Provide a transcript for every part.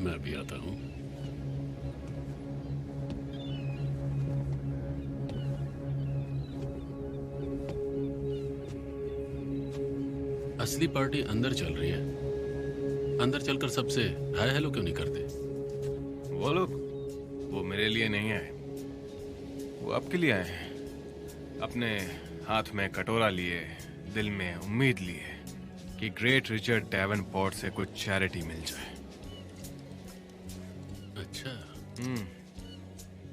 मैं भी आता हूँ। असली पार्टी अंदर चल रही है। अंदर चलकर सबसे हाय हेलो क्यों नहीं करते? वो लोग, वो मेरे लिए नहीं आए, वो आपके लिए आए हैं। अपने हाथ में कटोरा लिए, दिल में उम्मीद लिए कि ग्रेट रिचर्ड डेवनपोर्ट से कुछ चैरिटी मिल जाए। अच्छा।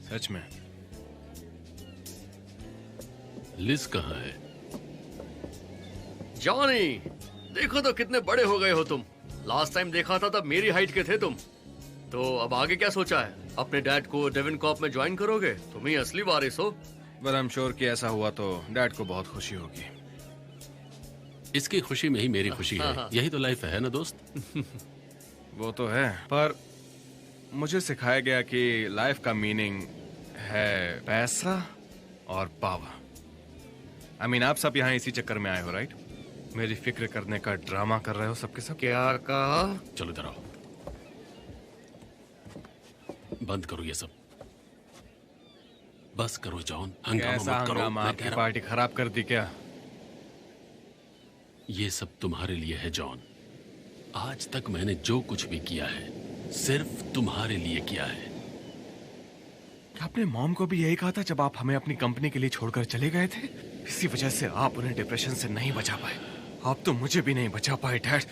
सच में। लिज कहाँ है? जॉनी, देखो तो कितने बड़े हो गए हो तुम। लास्ट टाइम देखा था तब मेरी हाइट के थे तुम। तो अब आगे क्या सोचा है? अपने डैड को डेवनकॉर्प में ज्वाइन करोगे? तुम ही असली वारिस हो। बट आई एम श्योर कि ऐसा हुआ तो डैड को बहुत खुशी होगी। इसकी खुशी में ही मेरी खुशी है। यही तो लाइफ है ना दोस्त? वो तो है, पर मुझे सिखाया गया कि लाइफ का मीनिंग है पैसा और पावर। आई मीन, आप सब यहाँ इसी चक्कर में आए हो, राइट? मेरी फिक्र करने का ड्रामा कर रहे हो सबके सब। क्या कहा? चलो इधर आओ। बंद करो ये सब। बस करो जॉन, हंगामा मत करो। आपकी पार्टी खराब कर दी क्या? ये सब तुम्हारे लिए है जॉन। आज तक मैंने जो कुछ भी किया है सिर्फ तुम्हारे लिए किया है। आपने मॉम को भी यही कहा था जब आप हमें अपनी कंपनी के लिए छोड़कर चले गए थे? इसी वजह से आप उन्हें डिप्रेशन से नहीं बचा पाए। आप तो मुझे भी नहीं बचा पाए डैड,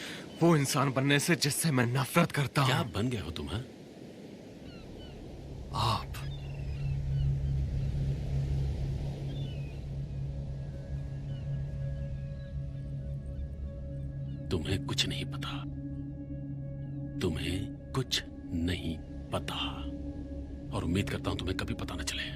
वो इंसान बनने से जिससे मैं नफरत करता हूँ। क्या बन गए हो तुम? आप तुम्हें कुछ नहीं पता। तुम्हें कुछ नहीं पता और उम्मीद करता हूं तुम्हें कभी पता न चले।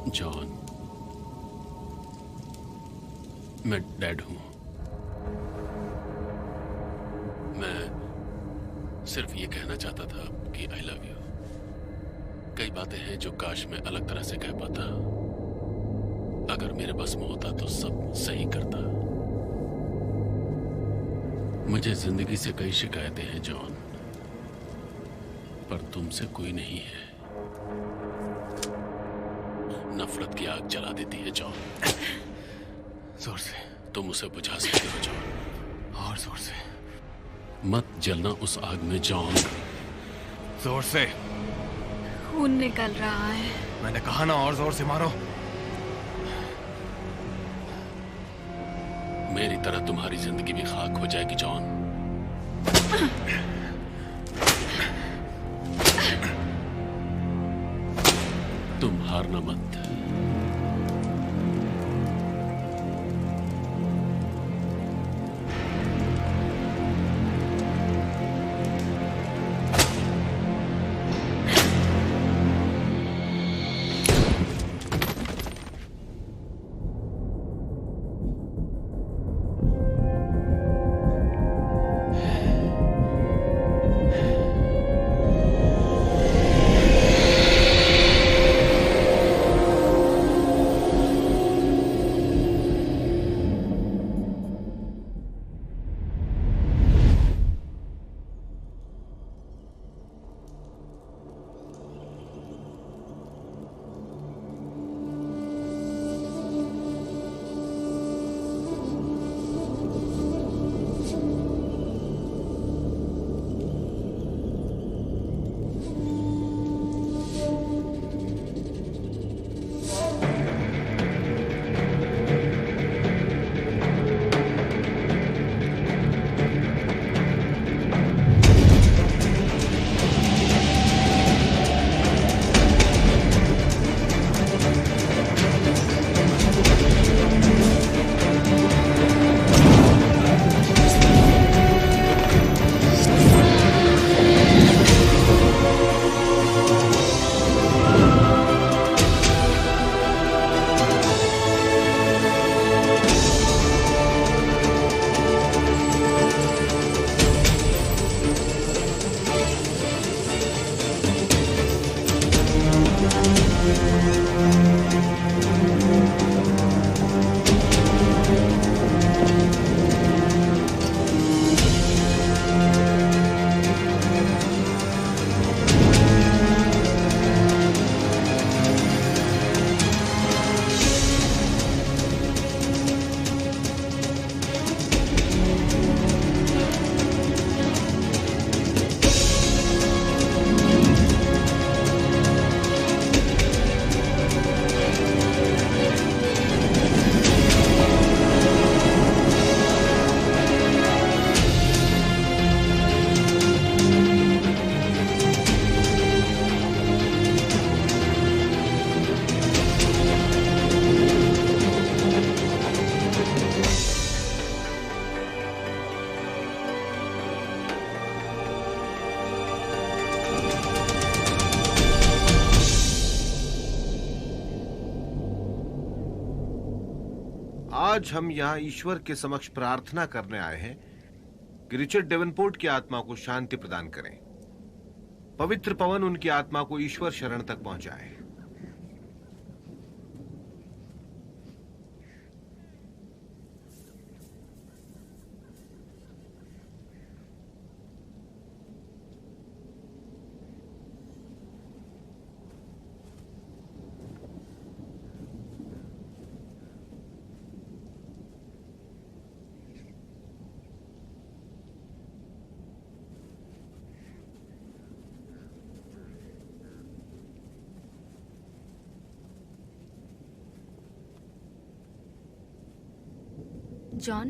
जॉन, मैं डैड हूं। मैं सिर्फ ये कहना चाहता था कि आई लव यू। कई बातें हैं जो काश मैं अलग तरह से कह पाता। अगर मेरे बस में होता तो सब सही करता। मुझे जिंदगी से कई शिकायतें हैं जॉन, पर तुमसे कोई नहीं है। नफरत की आग जला देती है जॉन। जोर से। तुम उसे बुझा सकते हो जॉन। और जोर से। मत जलना उस आग में जॉन। जोर से। खून निकल रहा है। मैंने कहा ना, और जोर से मारो। मेरी तरह तुम्हारी जिंदगी भी खाक हो जाएगी जॉन। तुम हारना मत। आज हम यहाँ ईश्वर के समक्ष प्रार्थना करने आए हैं कि रिचर्ड डेवनपोर्ट की आत्मा को शांति प्रदान करें। पवित्र पवन उनकी आत्मा को ईश्वर शरण तक पहुंचाए। जॉन,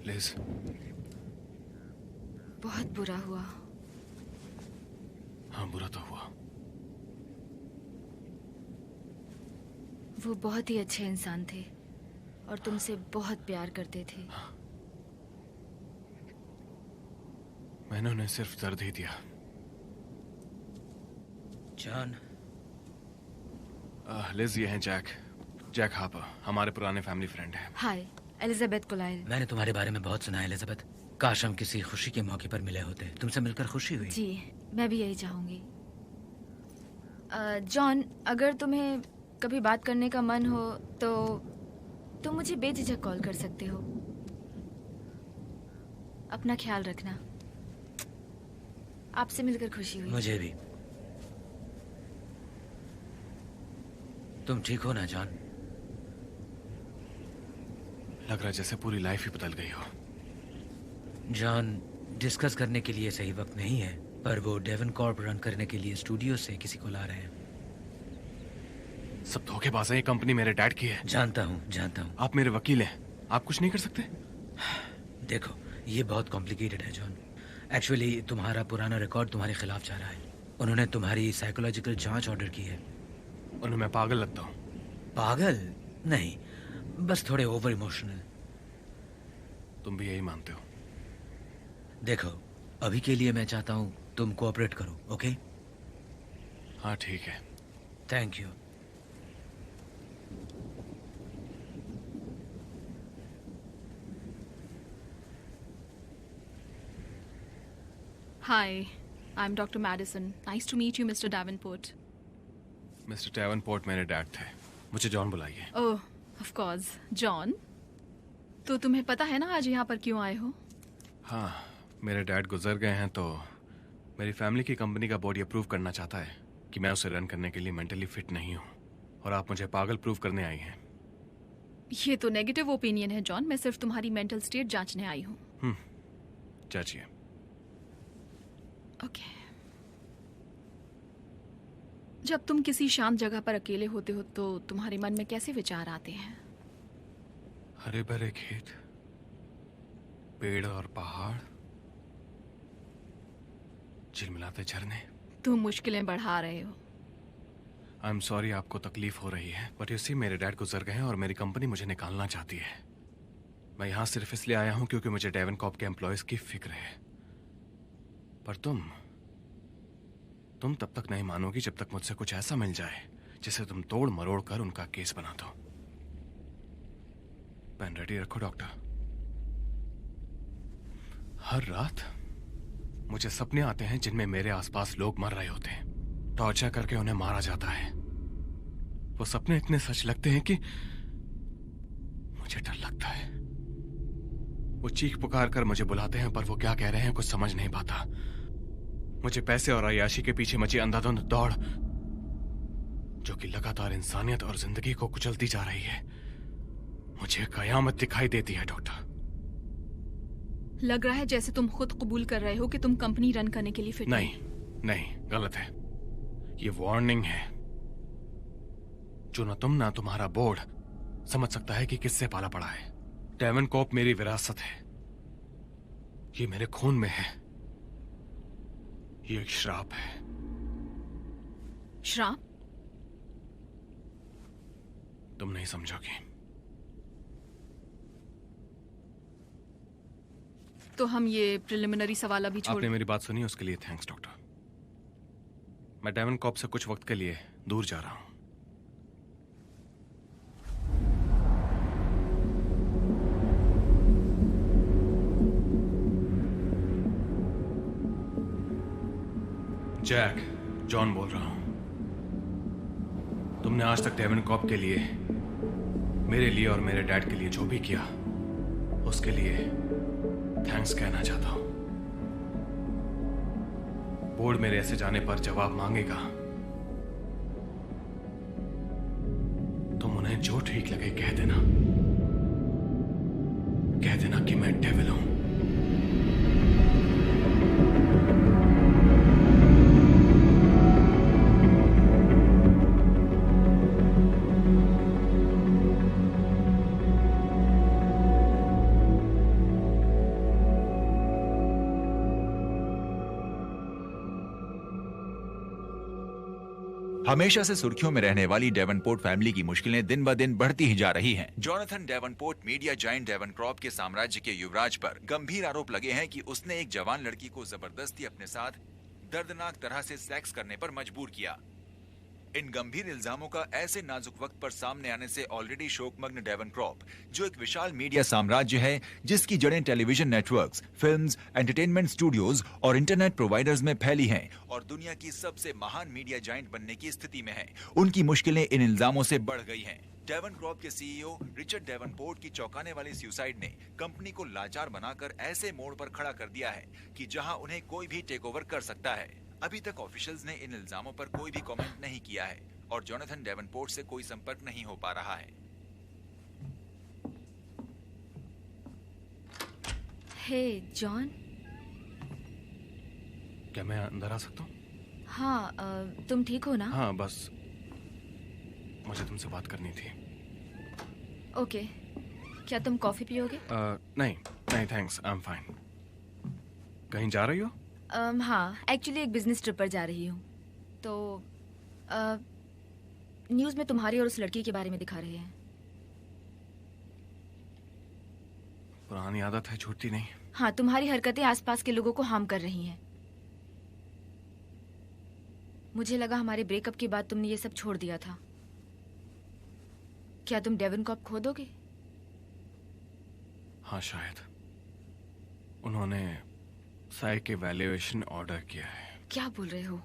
लिज, बहुत बुरा हुआ। हाँ, बुरा तो हुआ। वो बहुत ही अच्छे इंसान थे और तुमसे बहुत प्यार करते थे। मैंने उन्हें सिर्फ दर्द ही दिया। जॉन। लिज, ये हैं जैक हार्पर, हमारे पुराने फैमिली फ्रेंड हैं। हाय, एलिजाबेथ कोलाइल। मैंने तुम्हारे बारे में बहुत सुना है एलिजाबेथ। काश हम किसी खुशी के मौके पर मिले होते। तुमसे मिलकर खुशी हुई। जी, मैं भी यही चाहूंगी। जॉन, अगर तुम्हें कभी बात करने का मन हो तुम मुझे बेझिझक कॉल कर सकते हो। अपना ख्याल रखना। आपसे मिलकर खुशी हुई। मुझे भी। तुम ठीक हो ना जॉन? लग रहा है जैसे पूरी लाइफ ही बदल गई हो। जॉन, डिस्कस करने के लिए सही वक्त नहीं है, पर वो डेवन कॉर्प रन करने के लिए स्टूडियो से किसी को ला रहे हैं। सब धोखेबाज है, ये कंपनी मेरे डैड की है। जानता हूँ, जानता हूँ। आप मेरे वकील हैं, आप कुछ नहीं कर सकते? देखो, ये बहुत कॉम्प्लिकेटेड है जॉन। एक्चुअली तुम्हारा पुराना रिकॉर्ड तुम्हारे खिलाफ जा रहा है। उन्होंने तुम्हारी साइकोलॉजिकल जांच ऑर्डर की है। उन्हें मैं पागल लगता हूँ? पागल नहीं, बस थोड़े ओवर इमोशनल। तुम भी यही मानते हो? देखो, अभी के लिए मैं चाहता हूँ तुम कोऑपरेट करो, ओके? हाँ ठीक है। Thank you. Hi, I'm Dr. Madison. Nice to meet you, Mr. Davenport. Mister Davenport मेरे डैड थे। मुझे जॉन बुलाइए। Oh, of course. John? तो तुम्हें पता है ना आज यहाँ पर क्यों आए हो? हाँ, मेरे डैड गुजर गए हैं तो मेरी फैमिली की कंपनी का बोर्ड ये प्रूव करना चाहता है कि मैं उसे रन करने के लिए मेंटली फिट नहीं हूँ, और आप मुझे पागल प्रूव करने आई हैं। ये तो नेगेटिव ओपिनियन है जॉन। मैं सिर्फ तुम्हारी मेंटल स्टेट जांचने आई हूँ। जांचिए। ओके। जब तुम किसी शांत जगह पर अकेले होते हो तो तुम्हारे मन में कैसे विचार आते हैं? हरे भरे खेत, पेड़ और पहाड़, झिलमिलाते झरने। तुम मुश्किलें बढ़ा रहे हो। आई एम सॉरी आपको तकलीफ हो रही है, बट यू सी मेरे डैड गुजर गए हैं और मेरी कंपनी मुझे निकालना चाहती है। मैं यहाँ सिर्फ इसलिए आया हूँ क्योंकि मुझे डेवन कॉर्प के एम्प्लॉयज की फिक्र है। पर तुम तब तक नहीं मानोगी जब तक मुझसे कुछ ऐसा मिल जाए जिसे तुम तोड़ मरोड़ कर उनका केस बना दो। पेन रेडी रखो डॉक्टर। हर रात मुझे सपने आते हैं जिनमें मेरे आसपास लोग मर रहे होते हैं, टॉर्चर करके उन्हें मारा जाता है। वो सपने इतने सच लगते हैं कि मुझे डर लगता है। वो चीख पुकार कर मुझे बुलाते हैं, पर वो क्या कह रहे हैं कुछ समझ नहीं पाता। मुझे पैसे और अय्याशी के पीछे मची अंधाधुंध दौड़, जो कि लगातार इंसानियत और जिंदगी को कुचलती जा रही है, मुझे कयामत दिखाई देती है डॉक्टर। लग रहा है जैसे तुम खुद कबूल कर रहे हो कि तुम कंपनी रन करने के लिए फिट नहीं, नहीं, गलत है। ये वार्निंग है जो ना तुम ना तुम्हारा बोर्ड समझ सकता है कि किससे पाला पड़ा है। डेवन कॉर्प मेरी विरासत है, ये मेरे खून में है। ये एक श्राप है। श्राप? तुम नहीं समझोगी। तो हम ये प्रिलिमिनरी सवाल अभी छोड़। आपने मेरी बात सुनी, उसके लिए थैंक्स डॉक्टर। मैं डेवन कॉर्प से कुछ वक्त के लिए दूर जा रहा हूं। जैक, जॉन बोल रहा हूं। तुमने आज तक डेवन कॉर्प के लिए, मेरे लिए और मेरे डैड के लिए जो भी किया, उसके लिए थैंक्स कहना चाहता हूं। बोर्ड मेरे ऐसे जाने पर जवाब मांगेगा। तुम उन्हें जो ठीक लगे कह देना। कह देना कि मैं डेविल हूं। हमेशा से सुर्खियों में रहने वाली डेवनपोर्ट फैमिली की मुश्किलें दिन ब दिन बढ़ती ही जा रही हैं। Jonathan Davenport media giant Devon Corp के साम्राज्य के युवराज पर गंभीर आरोप लगे हैं कि उसने एक जवान लड़की को जबरदस्ती अपने साथ दर्दनाक तरह से सेक्स करने पर मजबूर किया। इन गंभीर इल्जामों का ऐसे नाजुक वक्त पर सामने आने से ऑलरेडी शोकमग्न डेवन कॉर्प, जो एक विशाल मीडिया साम्राज्य है जिसकी जड़ें television networks, films, entertainment studios और इंटरनेट प्रोवाइडर्स में फैली हैं और दुनिया की सबसे महान मीडिया जायंट बनने की स्थिति में है, उनकी मुश्किलें इन इल्जामों से बढ़ गई हैं। डेवनक्रॉप के सीईओ रिचर्ड डेवनपोर्ट की चौंकाने वाली सुसाइड ने कंपनी को लाचार बनाकर ऐसे मोड़ पर खड़ा कर दिया है कि जहां उन्हें कोई भी टेक ओवर कर सकता है। अभी तक ऑफिशियल्स ने इन इल्जामों पर कोई भी कमेंट नहीं किया है और जोनाथन डेवनपोर्ट से कोई संपर्क नहीं हो पा रहा है। हे जॉन। क्या मैं अंदर आ सकता हूँ? हाँ, तुम ठीक हो ना? हाँ, बस मुझे तुमसे बात करनी थी। ओके, क्या तुम कॉफी पियोगे? नहीं नहीं थैंक्स, आई एम फाइन। कहीं जा रही हो? हाँ, एक्चुअली एक बिजनेस ट्रिप पर जा रही हूँ। तो न्यूज़ में तुम्हारी और उस लड़की के बारे में दिखा रहे हैं। पुरानी आदत है, छूटती नहीं। हाँ, तुम्हारी हरकतें आसपास के लोगों को हार्म कर रही हैं। मुझे लगा हमारे ब्रेकअप के बाद तुमने ये सब छोड़ दिया था। क्या तुम डेवनकॉप खो दोगे? हाँ, शायद। उन्होंने साई के वैल्यूएशन ऑर्डर किया है। क्या बोल रहे हो?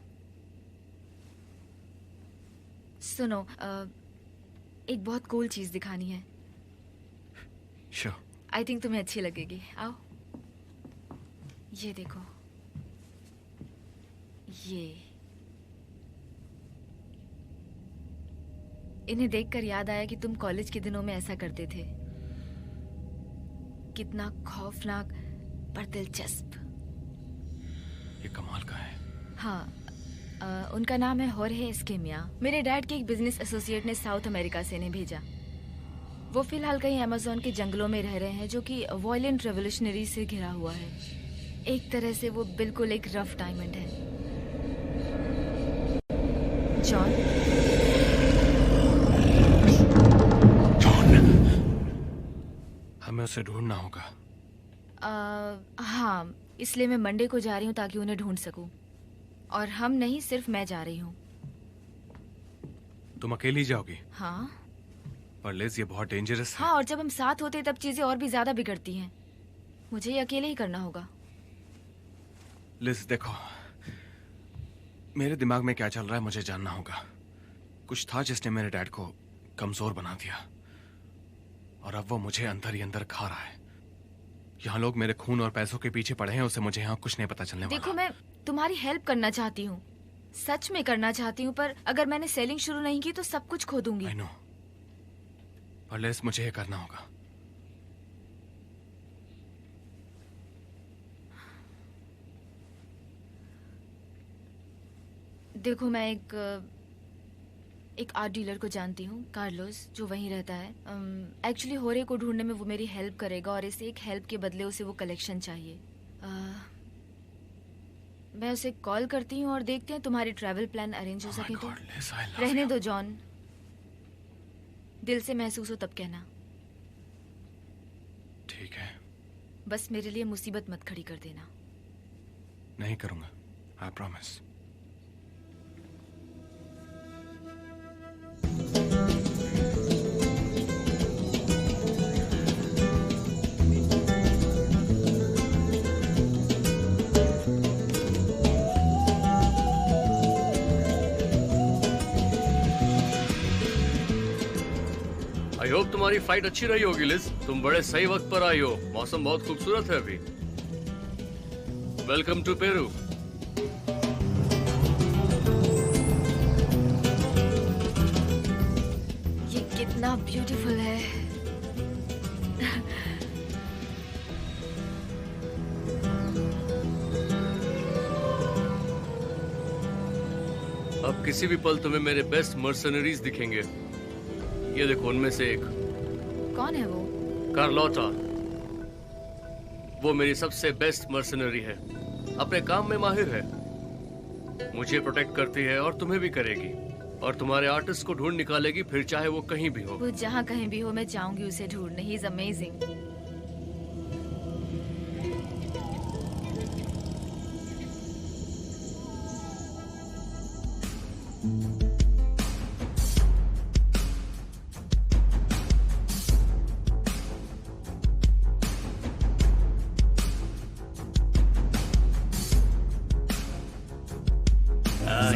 सुनो, एक बहुत कूल चीज दिखानी है। श्योर। आई थिंक तुम्हें अच्छी लगेगी। आओ, ये देखो। ये इन्हें देखकर याद आया कि तुम कॉलेज के दिनों में ऐसा करते थे। कितना खौफनाक पर दिलचस्प। ये कमाल का है। हाँ, उनका नाम है होर्हे एस्केमिया। मेरे डैड के एक बिजनेस एसोसिएट ने साउथ अमेरिका से इन्हें भेजा। वो फिलहाल कहीं अमेज़न के जंगलों में रह रहे हैं, जो कि वायलेंट रेवोल्यूशनरी से घिरा हुआ है। एक तरह से वो बिल्कुल एक रफ डायमंड है। जॉन, हमें उसे ढूंढना होगा। हाँ, इसलिए मैं मंडे को जा रही हूँ ताकि उन्हें ढूंढ सकूं। और हम नहीं, सिर्फ मैं जा रही हूँ। तुम अकेली जाओगी? हाँ। पर लिज, ये बहुत डेंजरस है। हाँ, और जब हम साथ होते तब चीजें और भी ज्यादा बिगड़ती हैं। मुझे ये अकेले ही करना होगा। लिज देखो, मेरे दिमाग में क्या चल रहा है मुझे जानना होगा। कुछ था जिसने मेरे डैड को कमजोर बना दिया और अब वो मुझे अंदर ही अंदर खा रहा है। यहाँ लोग मेरे खून और पैसों के पीछे पड़े हैं, उससे मुझे यहाँ कुछ नहीं पता चलने वाला। देखो, मैं तुम्हारी हेल्प करना चाहती हूँ, सच में करना चाहती हूँ, पर अगर मैंने सेलिंग शुरू नहीं की तो सब कुछ खो दूंगी। I know, पर लिज मुझे ये करना होगा। देखो, मैं एक आर्ट डीलर को जानती हूँ, कार्लोस, जो वहीं रहता है। एक्चुअली होरे को ढूंढने में वो मेरी हेल्प करेगा और इस एक हेल्प के बदले उसे वो कलेक्शन चाहिए। मैं उसे कॉल करती हूँ और देखते हैं तुम्हारी ट्रैवल प्लान अरेंज हो सके तो। रहने दो जॉन, दिल से महसूस हो तब कहना। ठीक है। बस मेरे लिए मुसीबत मत खड़ी कर देना। नहीं करूंगा, आई प्रॉमिस। आई होप तुम्हारी फ्लाइट अच्छी रही होगी लिज। तुम बड़े सही वक्त पर आई हो। मौसम बहुत खूबसूरत है अभी। Welcome to Peru. ये कितना ब्यूटीफुल है। अब किसी भी पल तुम्हें मेरे बेस्ट मर्सनरीज दिखेंगे। ये देखो, उनमें से एक। कौन है वो? कार्लोटा। वो मेरी सबसे बेस्ट मर्सनरी है। अपने काम में माहिर है, मुझे प्रोटेक्ट करती है और तुम्हें भी करेगी। और तुम्हारे आर्टिस्ट को ढूंढ निकालेगी, फिर चाहे वो कहीं भी हो। वो जहाँ कहीं भी हो, मैं चाहूंगी उसे ढूंढने। He is amazing.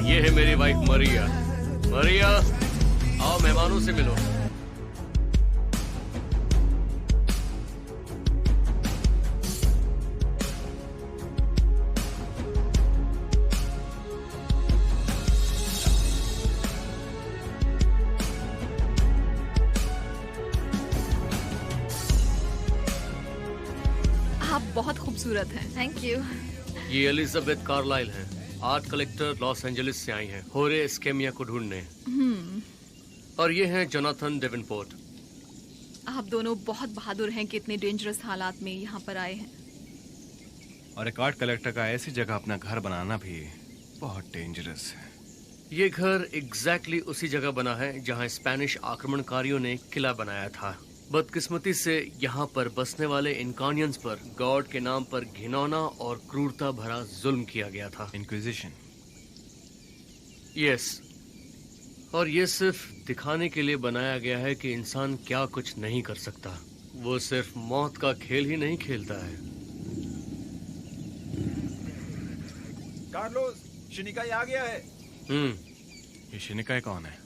ये है मेरी वाइफ मरिया। मरिया, आओ मेहमानों से मिलो। खूबसूरत है। Thank you. ये एलिजाबेथ कार्लाइल है, आर्ट कलेक्टर, लॉस एंजलिस से आई हैं होरे एस्केमिया को ढूंढने। और ये हैं जोनाथन डेवनपोर्ट। आप दोनों बहुत बहादुर हैं कि इतने डेंजरस हालात में यहाँ पर आए हैं। और एक आर्ट कलेक्टर का ऐसी जगह अपना घर बनाना भी बहुत डेंजरस है। ये घर एग्जैक्टली उसी जगह बना है जहाँ स्पेनिश आक्रमणकारियों ने किला बनाया था। बदकिस्मती से यहाँ पर बसने वाले इनकानियंस पर गॉड के नाम पर घिनौना और क्रूरता भरा जुल्म किया गया था। इंक्विजिशन। यस। और ये सिर्फ दिखाने के लिए बनाया गया है कि इंसान क्या कुछ नहीं कर सकता। वो सिर्फ मौत का खेल ही नहीं खेलता है। कार्लोस, शिनिकाई आ गया है। ये शिनिकाई कौन है?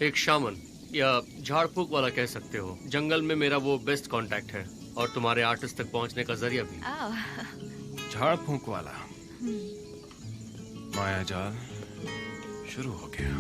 एक शामन या झाड़ फूक वाला कह सकते हो। जंगल में मेरा वो बेस्ट कांटेक्ट है और तुम्हारे आर्टिस्ट तक पहुंचने का जरिया भी। झाड़ फूक वाला। माया जाल शुरू हो गया।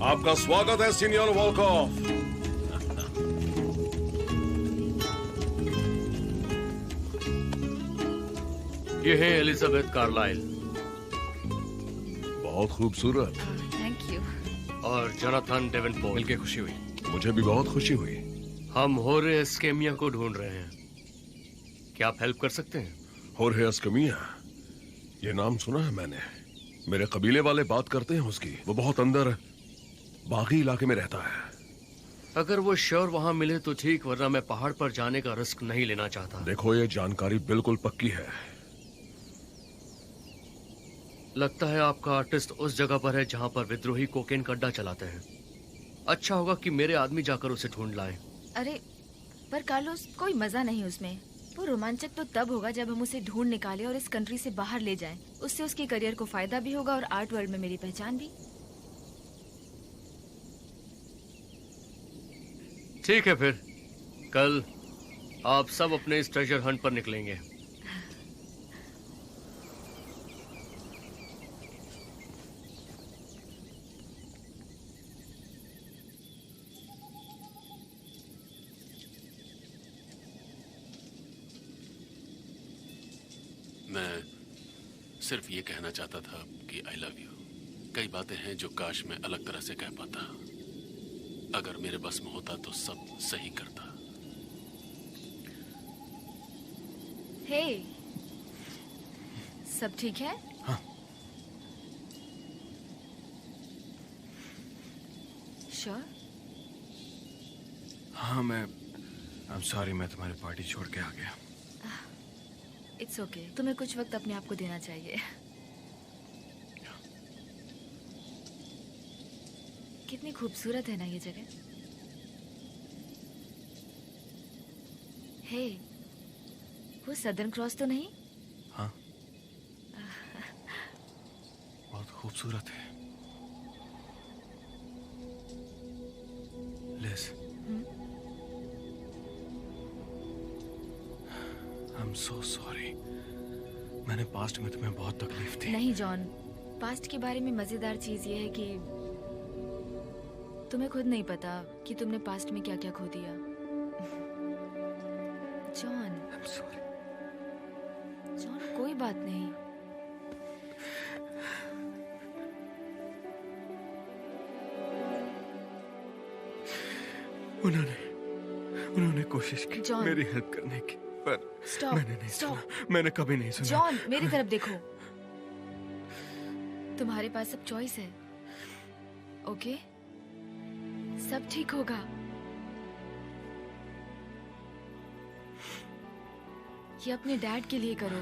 आपका स्वागत है सीनियर वॉलकॉफ। ये है एलिजाबेथ कार्लाइल। बहुत खूबसूरत। Thank you. और जोनाथन डेवनपोर्ट। मिलके खुशी हुई। मुझे भी बहुत खुशी हुई। हम होरे एस्केमिया को ढूंढ रहे हैं। क्या आप हेल्प कर सकते हैं? होर्हे एस्केमिया, ये नाम सुना है मैंने। मेरे कबीले वाले बात करते हैं उसकी। वो बहुत अंदर बागी इलाके में रहता है। अगर वो श्योर वहां मिले तो ठीक, वरना मैं पहाड़ पर जाने का रिस्क नहीं लेना चाहता। देखो, ये जानकारी बिल्कुल पक्की है। लगता है आपका आर्टिस्ट उस जगह पर है जहां पर विद्रोही कोकेन का अड्डा चलाते हैं। अच्छा होगा कि मेरे आदमी जाकर उसे ढूंढ लाएं। अरे पर कार्लोस, कोई मजा नहीं उसमें। वो रोमांचक तो तब होगा जब हम उसे ढूंढ निकालें और इस कंट्री से बाहर ले जाएं। उससे उसके करियर को फायदा भी होगा और आर्ट वर्ल्ड में मेरी पहचान भी। ठीक है, फिर कल आप सब अपने इस ट्रेजर हंट पर निकलेंगे। मैं सिर्फ ये कहना चाहता था कि आई लव यू। कई बातें हैं जो काश मैं अलग तरह से कह पाता। अगर मेरे बस में होता तो सब सही करता। हे, सब ठीक है? हाँ। श्योर? हाँ, I'm sorry, मैं तुम्हारी पार्टी छोड़ के आ गया। It's okay. तुम्हें कुछ वक्त अपने आप को देना चाहिए। कितनी खूबसूरत है ना ये जगह। हे, वो सदर्न क्रॉस तो नहीं? हाँ, बहुत खूबसूरत है। लिस, I'm so sorry। मैंने पास्ट में तुम्हें बहुत तकलीफ दी। नहीं जॉन, पास्ट के बारे में मजेदार चीज ये है कि तुम्हें खुद नहीं पता कि तुमने पास्ट में क्या क्या खो दिया। John, I'm sorry। जॉन, कोई बात नहीं। उन्होंने कोशिश की जॉन। मेरी हेल्प करने की, पर स्टॉप, मैंने नहीं स्टॉप। सुना। मैंने कभी नहीं सुना। जॉन, मेरी तरफ देखो। तुम्हारे पास अब चॉइस है। ओके, सब ठीक होगा। ये अपने डैड के लिए करो,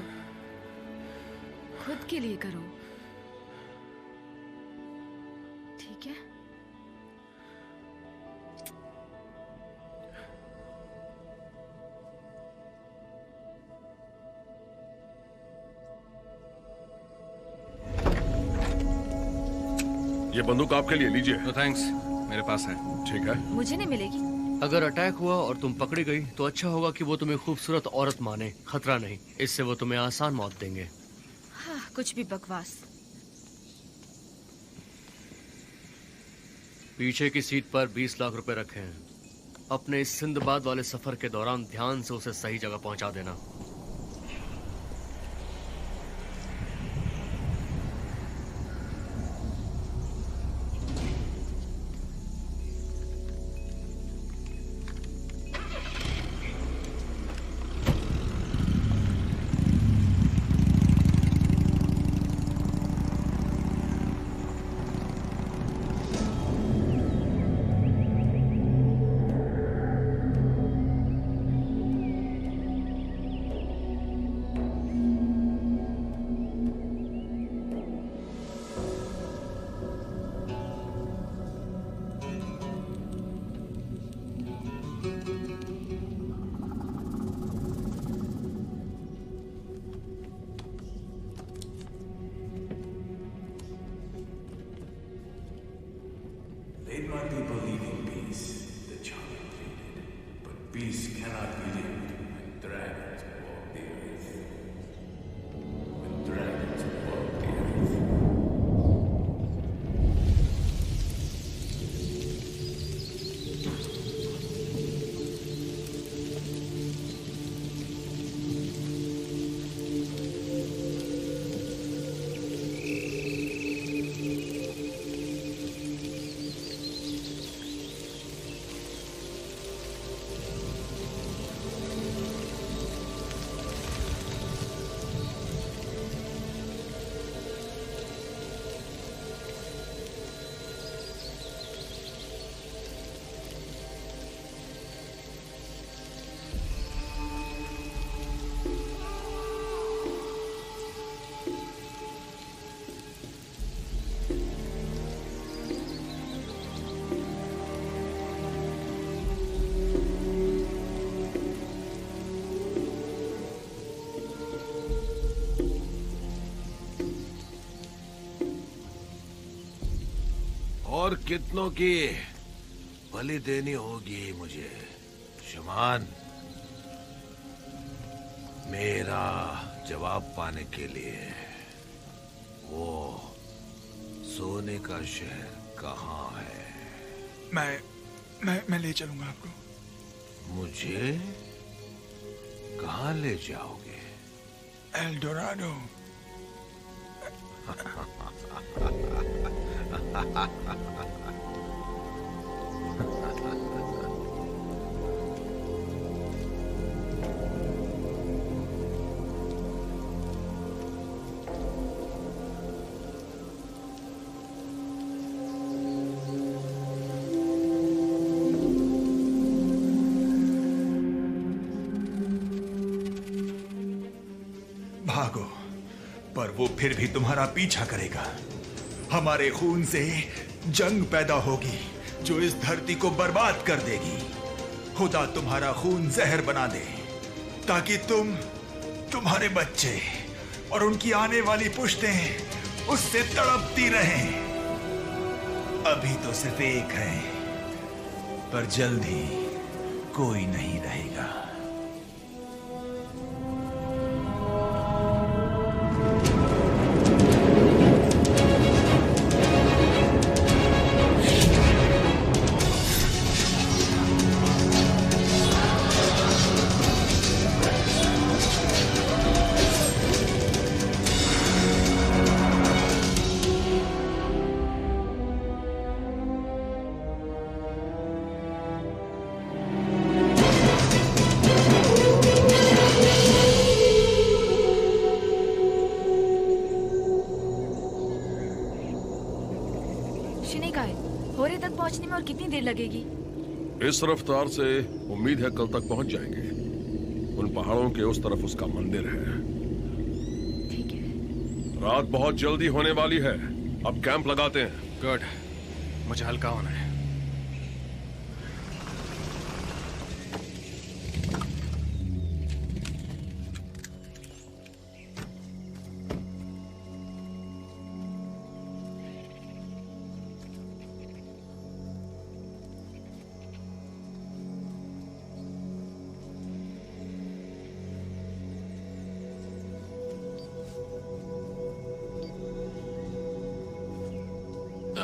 खुद के लिए करो, ठीक है? ये बंदूक आपके लिए, लीजिए। नो थैंक्स, मेरे पास है। ठीक है। मुझे नहीं मिलेगी। अगर अटैक हुआ और तुम पकड़ी गई तो अच्छा होगा कि वो तुम्हें खूबसूरत औरत माने, खतरा नहीं। इससे वो तुम्हें आसान मौत देंगे। हाँ, कुछ भी बकवास। पीछे की सीट पर 20 लाख रुपए रखे हैं। अपने इस सिंदबाद वाले सफर के दौरान ध्यान से उसे सही जगह पहुंचा देना। Let my people live in peace, the child pleaded. But peace cannot be lived when dragons walk the earth. When dragons walk the earth. और कितनों की बलि देनी होगी मुझे शमान, मेरा जवाब पाने के लिए? वो सोने का शहर कहाँ है? मैं ले चलूंगा आपको। मुझे कहाँ ले जाओगे? L Dorado. भागो, पर वो फिर भी तुम्हारा पीछा करेगा। हमारे खून से जंग पैदा होगी जो इस धरती को बर्बाद कर देगी। खुदा तुम्हारा खून जहर बना दे ताकि तुम्हारे बच्चे और उनकी आने वाली पुश्तें उससे तड़पती रहें। अभी तो सिर्फ एक है, पर जल्द ही कोई नहीं रहेगा। होरे तक पहुंचने में और कितनी देर लगेगी? इस रफ्तार से उम्मीद है कल तक पहुंच जाएंगे। उन पहाड़ों के उस तरफ उसका मंदिर है। ठीक है। रात बहुत जल्दी होने वाली है, अब कैंप लगाते हैं। गुड, मुझे हल्का होना है।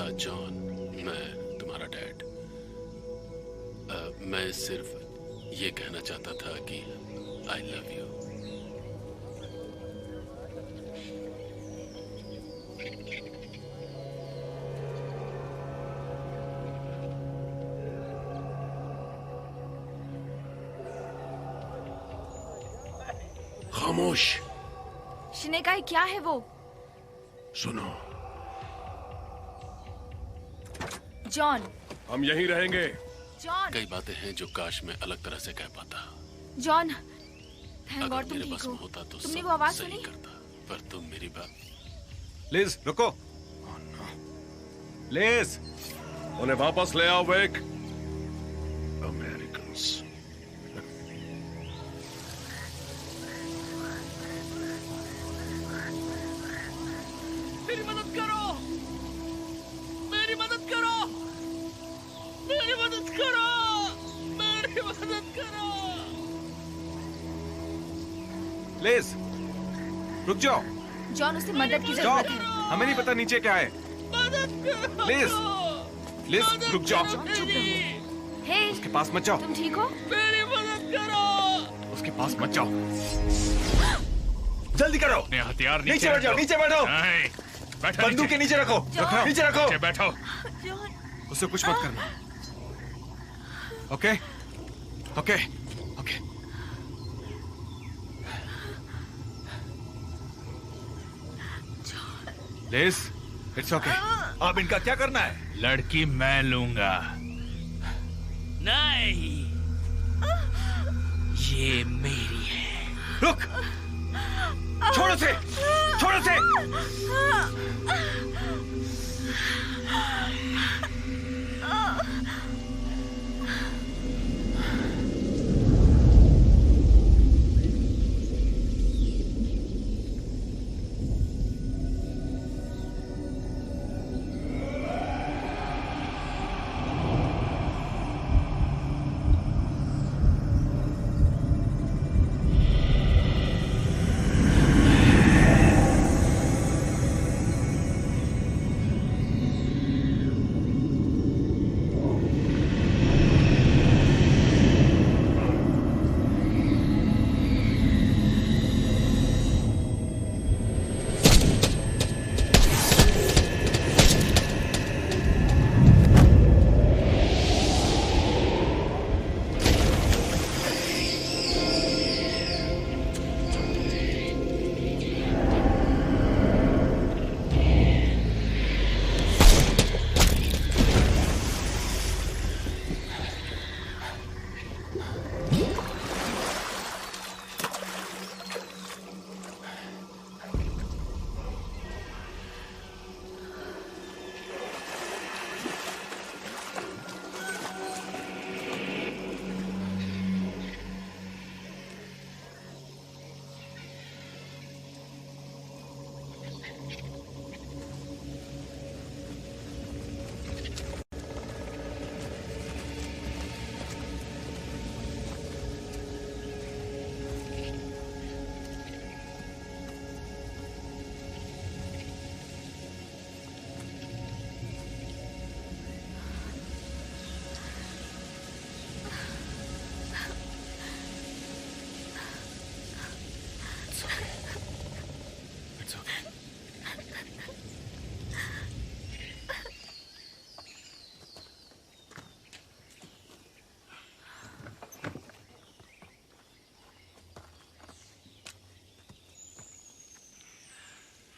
जॉन, मैं तुम्हारा डैड। मैं सिर्फ ये कहना चाहता था कि आई लव यू। खामोश। शिनेकाई, क्या है वो? सुनो, जॉन। हम यहीं रहेंगे। जॉन। कई बातें हैं जो काश मैं अलग तरह से कह पाता। जॉन, थैंक गॉड तुम ठीक हो। होता तो तुमने वो आवाज सुनी? करता, पर तुम मेरी बात। लिज, रुको। लिज, उन्हें वापस ले आओ वेक। अमेरिकन्स। मेरी मदद करो, मेरी मदद करो, मेरी मदद करो, मेरी मदद करो। लिज, रुक जाओ। जॉन, उसे मदद की जरूरत है। हमें नहीं पता नीचे क्या है। लिज, लिज, रुक जाओ। हे, उसके पास मत जाओ। तुम ठीक हो? मेरी मदद करो। उसके पास मत जाओ। जल्दी करो। अपने हथियार नीचे बैठ जाओ, नीचे बैठो। बंदूक के नीचे रखो, नीचे रखो। बैठो। उसे कुछ मत करना। Okay, okay, okay. Liz, it's okay. अब इनका क्या करना है? लड़की मैं लूंगा। नहीं, ये मेरी है। रुक, छोड़ो से, छोड़ो से।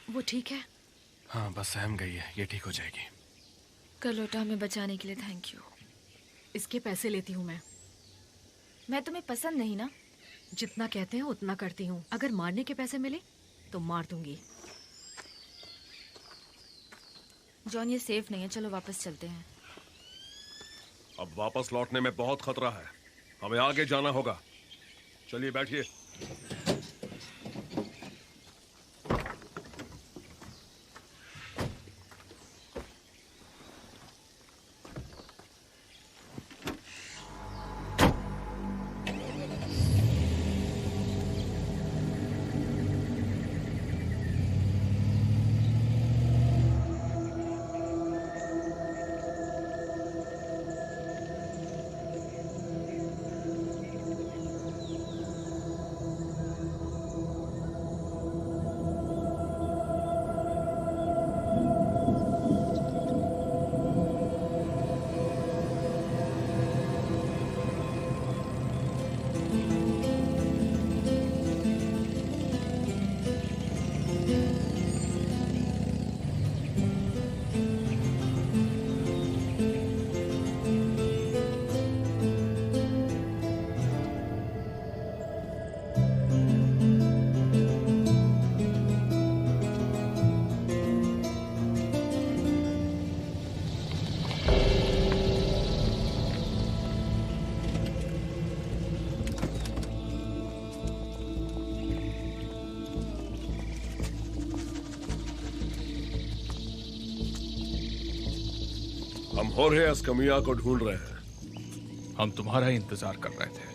वो ठीक है? हाँ, बस सहम गई है। ये ठीक हो जाएगी। करलोटा, हमें बचाने के लिए थैंक यू। इसके पैसे लेती हूँ मैं तुम्हें पसंद नहीं ना? जितना कहते हैं उतना करती हूँ। अगर मारने के पैसे मिले तो मार दूंगी। जॉन, ये सेफ नहीं है, चलो वापस चलते हैं। अब वापस लौटने में बहुत खतरा है, हमें आगे जाना होगा। चलिए बैठिए। हम होर्हे एस्कमिया को ढूंढ रहे हैं। हम तुम्हारा ही इंतजार कर रहे थे।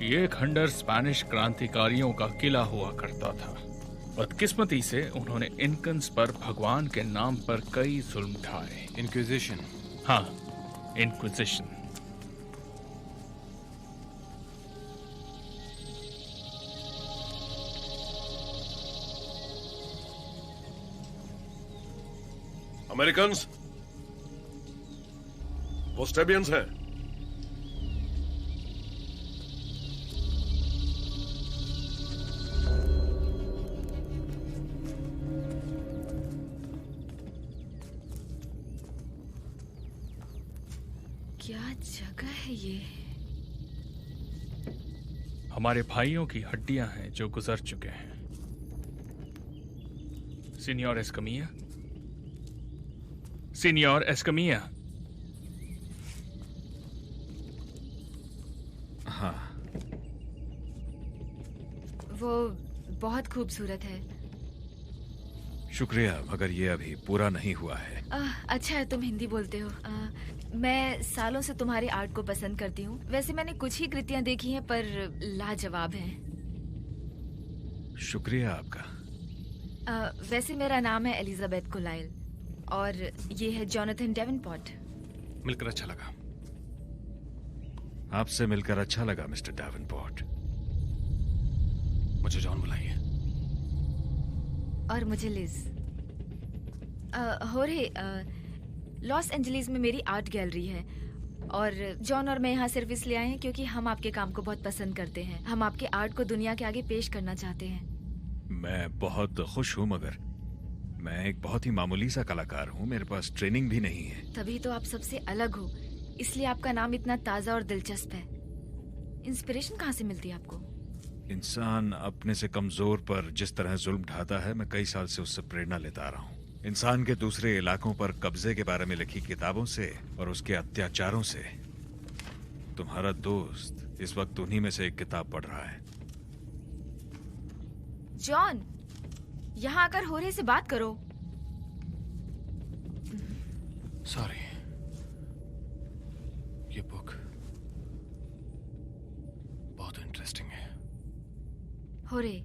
ये खंडर स्पेनिश क्रांतिकारियों का किला हुआ करता था। बदकिस्मती से उन्होंने इनकन्स पर भगवान के नाम पर कई जुल्म ढाए। इंक्विजिशन। हाँ, इंक्विजिशन। अमेरिकन्स, वो स्टेबियंस हैं। क्या जगह है ये? हमारे भाइयों की हड्डियां हैं जो गुजर चुके हैं। सीनियर एस्कमिया, सीनियर एस्कमिया। हाँ, वो बहुत खूबसूरत है। शुक्रिया, मगर ये अभी पूरा नहीं हुआ है। अच्छा है तुम हिंदी बोलते हो। मैं सालों से तुम्हारे आर्ट को पसंद करती हूँ। वैसे मैंने कुछ ही कृतियाँ देखी हैं पर लाजवाब हैं। शुक्रिया आपका। वैसे मेरा नाम है एलिजाबेथ कुलाइल और ये है जॉनथन डेवनपोर्ट। मिलकर अच्छा लगा। आपसे मिलकर अच्छा लगा मिस्टर डेवनपोर्ट। मुझे जॉन बुलाइए। और मुझे लिज। होरे, लॉस एंजलिस में मेरी आर्ट गैलरी है और जॉन और मैं यहाँ सिर्फ इसलिए आए हैं क्योंकि हम आपके काम को बहुत पसंद करते हैं। हम आपके आर्ट को दुनिया के आगे पेश करना चाहते हैं। मैं बहुत खुश हूँ, मगर मैं एक बहुत ही मामूली सा कलाकार हूँ। मेरे पास ट्रेनिंग भी नहीं है। तभी तो आप सबसे अलग हो, इसलिए आपका नाम इतना ताज़ा और दिलचस्प है। इंस्पिरेशन कहाँ से मिलती है आपको? इंसान अपने से कमजोर पर जिस तरह जुल्म ढाता है, मैं कई साल से उससे प्रेरणा लेता आ रहा हूँ। इंसान के दूसरे इलाकों पर कब्जे के बारे में लिखी किताबों से और उसके अत्याचारों से। तुम्हारा दोस्त इस वक्त उन्हीं में से एक किताब पढ़ रहा है। जॉन, यहाँ आकर होरे से बात करो। सॉरी, ये बुक बहुत इंटरेस्टिंग है। होरे,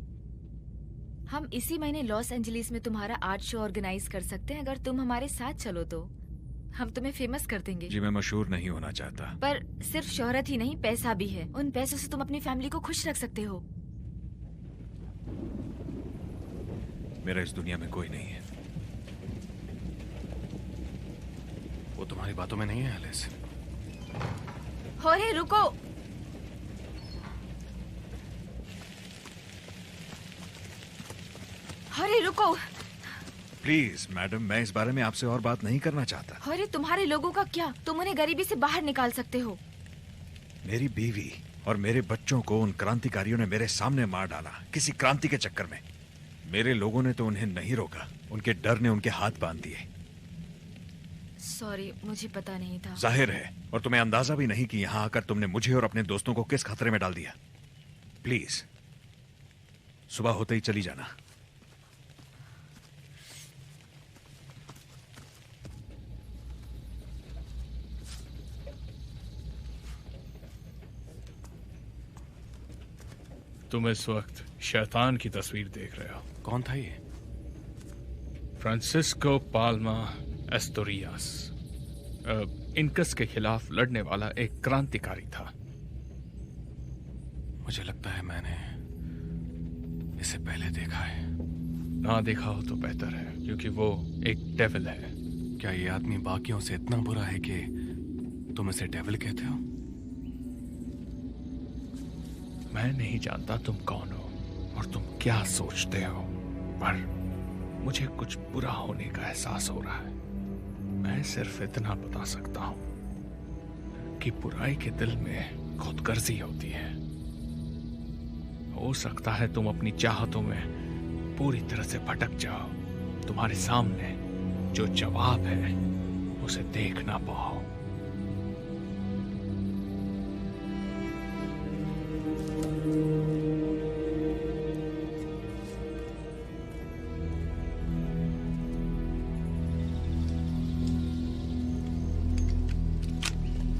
हम इसी महीने लॉस एंजलिस में तुम्हारा आर्ट शो ऑर्गेनाइज कर सकते हैं। अगर तुम हमारे साथ चलो तो हम तुम्हें फेमस कर देंगे। जी, मैं मशहूर नहीं होना चाहता। पर सिर्फ शोहरत ही नहीं, पैसा भी है। उन पैसों से तुम अपनी फैमिली को खुश रख सकते हो। मेरा इस दुनिया में कोई नहीं है। वो तुम्हारी बातों में नहीं है एलिस। होरे रुको। होरे रुको। प्लीज मैडम, मैं इस बारे में आपसे और बात नहीं करना चाहता। होरे, तुम्हारे लोगों का क्या? तुम उन्हें गरीबी से बाहर निकाल सकते हो। मेरी बीवी और मेरे बच्चों को उन क्रांतिकारियों ने मेरे सामने मार डाला, किसी क्रांति के चक्कर में। मेरे लोगों ने तो उन्हें नहीं रोका, उनके डर ने उनके हाथ बांध दिए। सॉरी, मुझे पता नहीं था। जाहिर है, और तुम्हें अंदाजा भी नहीं कि यहाँ आकर तुमने मुझे और अपने दोस्तों को किस खतरे में डाल दिया। प्लीज सुबह होते ही चली जाना। तुम इस वक्त शैतान की तस्वीर देख रहे हो। कौन था ये? फ्रांसिस्को पाल्मा एस्टोरियास, इनकस के खिलाफ लड़ने वाला एक क्रांतिकारी था। मुझे लगता है मैंने इसे पहले देखा है। ना देखा हो तो बेहतर है, क्योंकि वो एक डेविल है। क्या ये आदमी बाकियों से इतना बुरा है कि तुम इसे डेविल कहते हो? मैं नहीं जानता तुम कौन हो और तुम क्या सोचते हो, पर मुझे कुछ बुरा होने का एहसास हो रहा है। मैं सिर्फ इतना बता सकता हूं कि बुराई के दिल में खुदगर्जी होती है। हो सकता है तुम अपनी चाहतों में पूरी तरह से भटक जाओ। तुम्हारे सामने जो जवाब है उसे देख ना पाओ।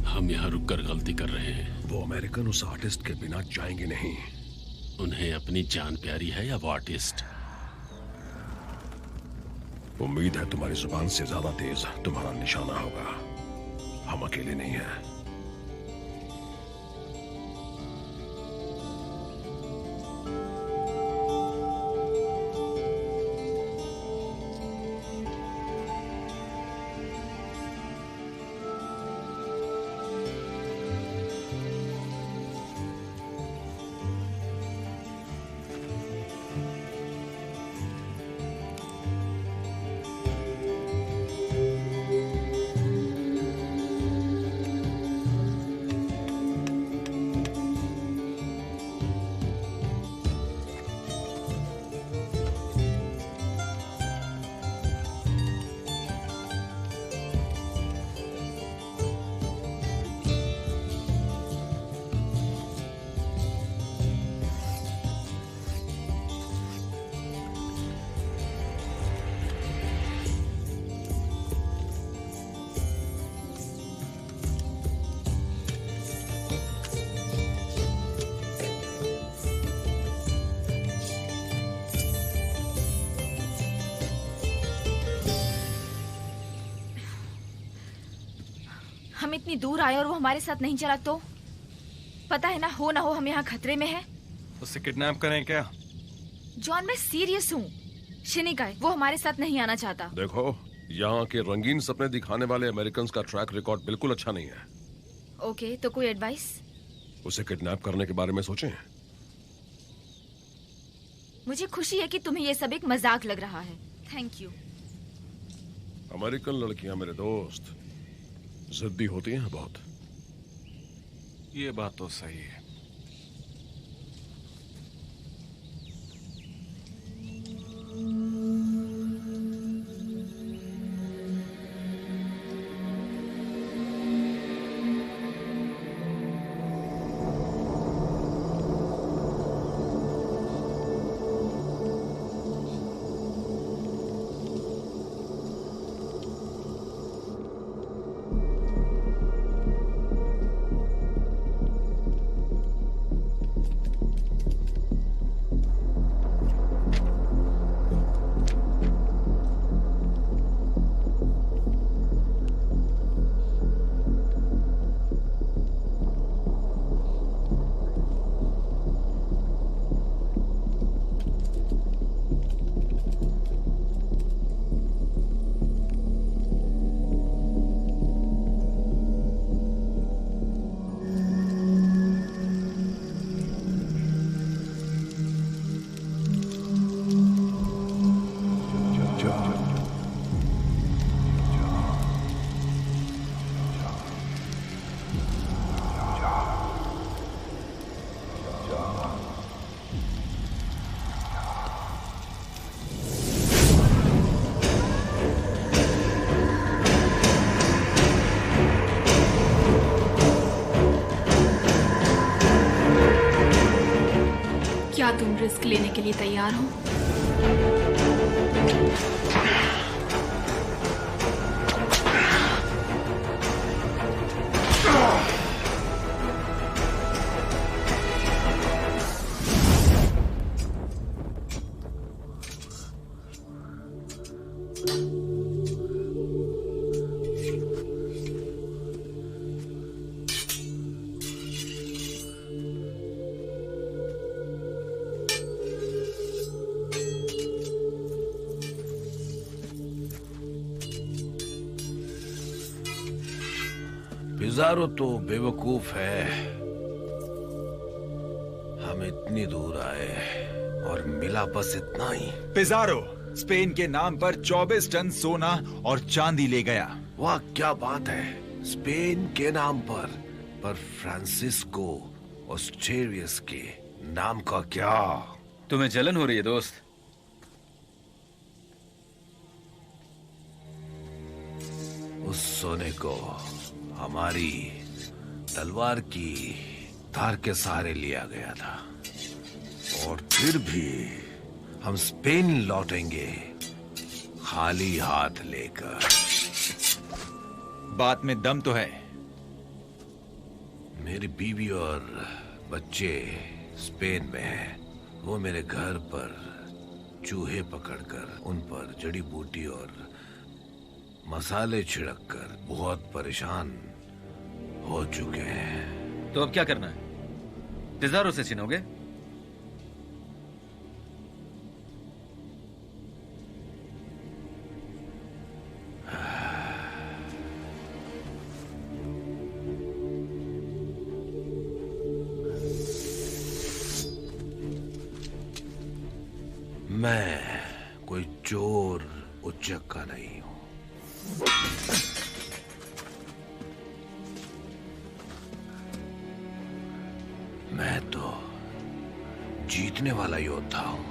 हम यहाँ रुककर गलती कर रहे हैं। वो अमेरिकन उस आर्टिस्ट के बिना जाएंगे नहीं। उन्हें अपनी जान प्यारी है या वो आर्टिस्ट? उम्मीद है तुम्हारी जुबान से ज्यादा तेज तुम्हारा निशाना होगा। हम अकेले नहीं हैं। हम इतनी दूर आए और वो हमारे साथ नहीं चला तो? पता है ना हो हम यहाँ खतरे में हैं। उससे किडनैप करें क्या? जॉन, मैं सीरियस हूँ। शिनिकाय, वो हमारे साथ नहीं आना चाहता। देखो, यहाँ के रंगीन सपने दिखाने वाले अमेरिकन का ट्रैक रिकॉर्ड बिल्कुल अच्छा नहीं है। ओके, तो कोई एडवाइस? उसे किडनैप करने के बारे में सोचें। मुझे खुशी है कि तुम्हें ये सब एक मजाक लग रहा है। Thank you. अमेरिकन लड़कियां मेरे दोस्त जिद्दी होती हैं बहुत। ये बात तो सही है। क्या तुम रिस्क लेने के लिए तैयार हो? पिज़ारो तो बेवकूफ है। हम इतनी दूर आए और मिला बस इतना ही। पिज़ारो स्पेन के नाम पर 24 टन सोना और चांदी ले गया। वाह, क्या बात है। स्पेन के नाम पर फ्रांसिस्को ऑस्ट्रेरियस के नाम का क्या? तुम्हें जलन हो रही है दोस्त? उस सोने को हमारी तलवार की धार के सहारे लिया गया था, और फिर भी हम स्पेन लौटेंगे खाली हाथ लेकर। बात में दम तो है। मेरी बीवी और बच्चे स्पेन में हैं। वो मेरे घर पर चूहे पकड़कर उन पर जड़ी बूटी और मसाले छिड़ककर बहुत परेशान हो चुके हैं। तो अब क्या करना है? तिजारों से छीनोगे? मैं कोई चोर उच्चक्का नहीं हूं। मैं तो जीतने वाला योद्धा हूं।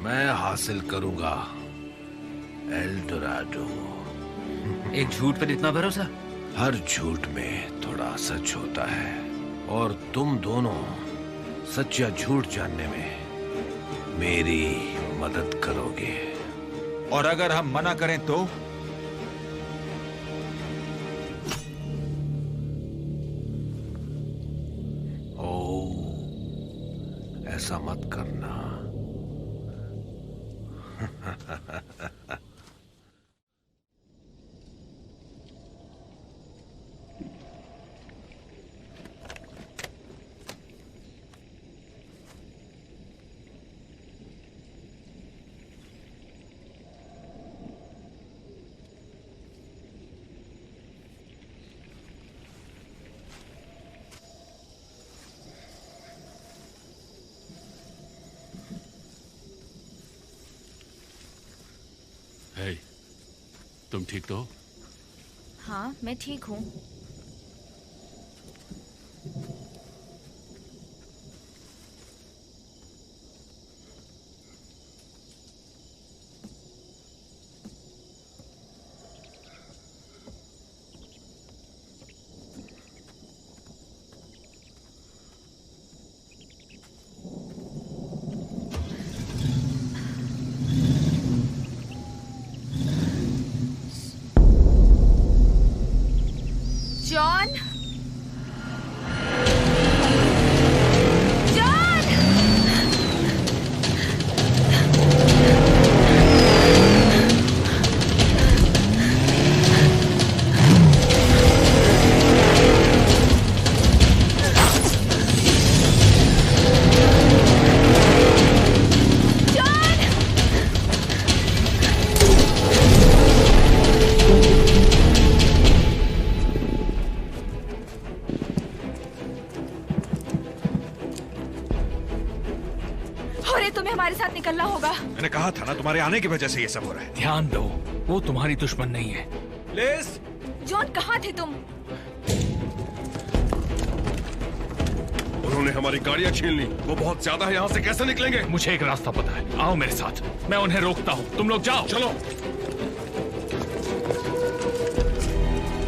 मैं हासिल करूंगा एल डोराडो। एक झूठ पर इतना भरोसा? हर झूठ में थोड़ा सच होता है, और तुम दोनों सच या झूठ जानने में मेरी मदद करोगे। और अगर हम मना करें तो? ओ, ऐसा मत करना। हे, तुम ठीक तो हो? हाँ, मैं ठीक हूँ। John, John! तुम्हें हमारे साथ निकलना होगा। मैंने कहा था ना, तुम्हारे आने की वजह से ये सब हो रहा है। ध्यान दो, वो तुम्हारी दुश्मन नहीं है। लिज! जॉन, कहाँ थे तुम? उन्होंने हमारी गाड़ियां छीन ली। वो बहुत ज्यादा है, यहाँ से कैसे निकलेंगे? मुझे एक रास्ता पता है, आओ मेरे साथ, मैं उन्हें रोकता हूँ। तुम लोग जाओ। चलो।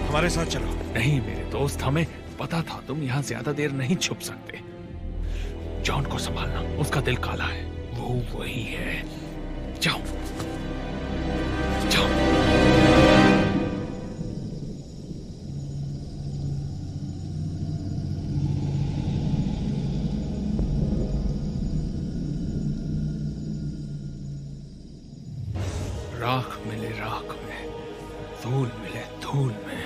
हमारे साथ चलो। नहीं मेरे दोस्त, हमें पता था तुम यहाँ ज्यादा देर नहीं छुप सकते। जॉन को संभालना, उसका दिल काला है, वो वही है। जाओ जाओ। राख मिले राख में, धूल मिले धूल में।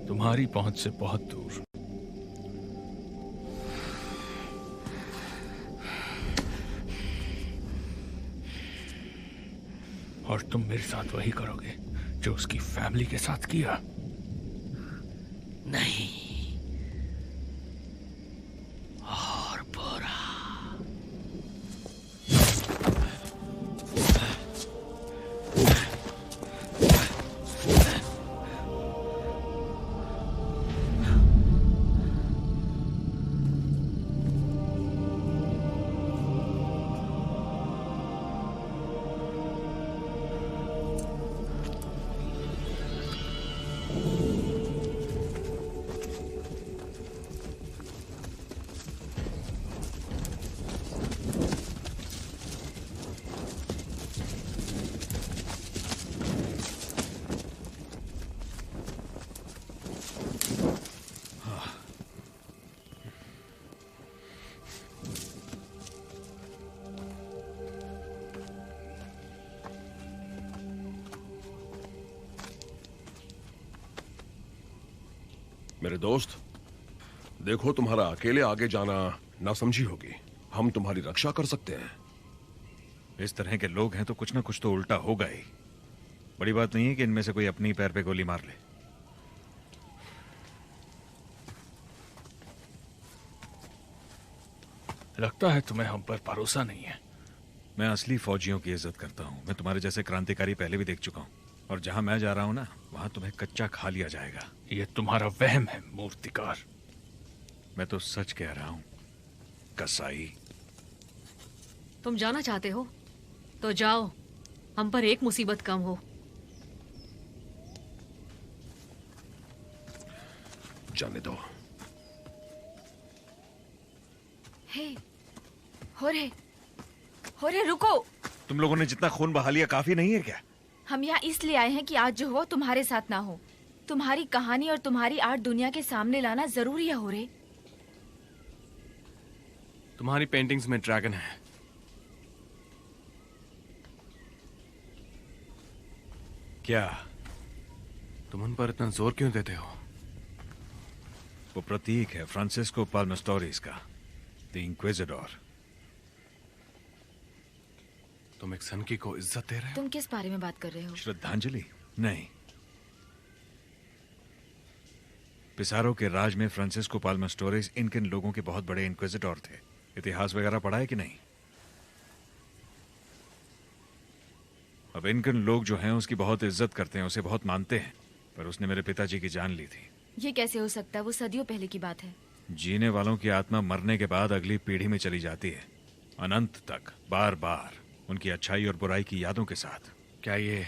तुम्हारी पहुंच से बहुत दूर। और तुम मेरे साथ वही करोगे जो उसकी फैमिली के साथ किया? नहीं, और बुरा। मेरे दोस्त, देखो तुम्हारा अकेले आगे जाना नासमझी होगी। हम तुम्हारी रक्षा कर सकते हैं। इस तरह के लोग हैं तो कुछ ना कुछ तो उल्टा होगा ही। बड़ी बात नहीं है कि इनमें से कोई अपनी पैर पे गोली मार ले। लगता है तुम्हें हम पर भरोसा नहीं है। मैं असली फौजियों की इज्जत करता हूँ। मैं तुम्हारे जैसे क्रांतिकारी पहले भी देख चुका हूँ, और जहां मैं जा रहा हूँ ना, वहां तुम्हें कच्चा खा लिया जाएगा। ये तुम्हारा वहम है मूर्तिकार। मैं तो सच कह रहा हूँ कसाई। तुम जाना चाहते हो तो जाओ, हम पर एक मुसीबत कम हो। जाने दो। हे, होरे रुको। तुम लोगों ने जितना खून बहा लिया काफी नहीं है क्या? हम यहाँ इसलिए आए हैं कि आज जो हो तुम्हारे साथ ना हो। तुम्हारी कहानी और तुम्हारी आर्ट दुनिया के सामने लाना जरूरी है होरे। तुम्हारी पेंटिंग्स में ड्रैगन है। क्या तुम उन पर इतना जोर क्यों देते हो? वो प्रतीक है फ्रांसिस्को पाल्मेस्टोरिस का, द इंक्विजिडोर। तुम एक सनकी को इज्जत दे रहे हो? तुम किस बारे में बात कर रहे हो? श्रद्धांजलि नहीं। पिसारो के राज में फ्रांसिस्को पाल्मेस्टोरिस इनकिन लोगों के बहुत बड़े इंक्विजिटोर थे। इतिहास वगैरह पढ़ा है कि नहीं? अब इनकिन लोग जो हैं उसकी बहुत इज्जत करते हैं, उसे बहुत मानते हैं, पर उसने मेरे पिताजी की जान ली थी। ये कैसे हो सकता है? वो सदियों पहले की बात है। जीने वालों की आत्मा मरने के बाद अगली पीढ़ी में चली जाती है, अनंत तक, बार बार, उनकी अच्छाई और बुराई की यादों के साथ। क्या ये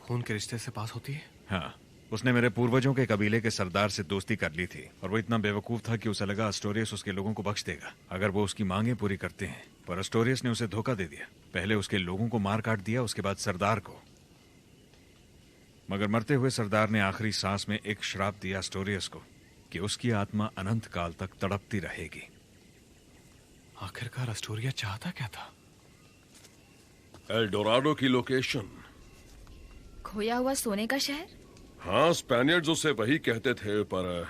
खून के रिश्ते से पास होती है? हाँ। उसने मेरे पूर्वजों के कबीले के सरदार से दोस्ती कर ली थी, और वो इतना बेवकूफ था कि उसे लगा एस्टोरियस उसके लोगों को बख्श देगा अगर वो उसकी मांगें पूरी करते हैं। पर एस्टोरियस ने उसे धोखा दे दिया। पहले उसके लोगों को मार काट दिया, उसके बाद सरदार को। मगर मरते हुए सरदार ने आखिरी सांस में एक श्राप दिया एस्टोरियस को कि उसकी आत्मा अनंत काल तक तड़पती रहेगी। आखिरकार एस्टोरियस चाहता क्या था? एल डोराडो की लोकेशन। खोया हुआ सोने का शहर? हाँ, स्पेनियर्ड्स उसे वही कहते थे, पर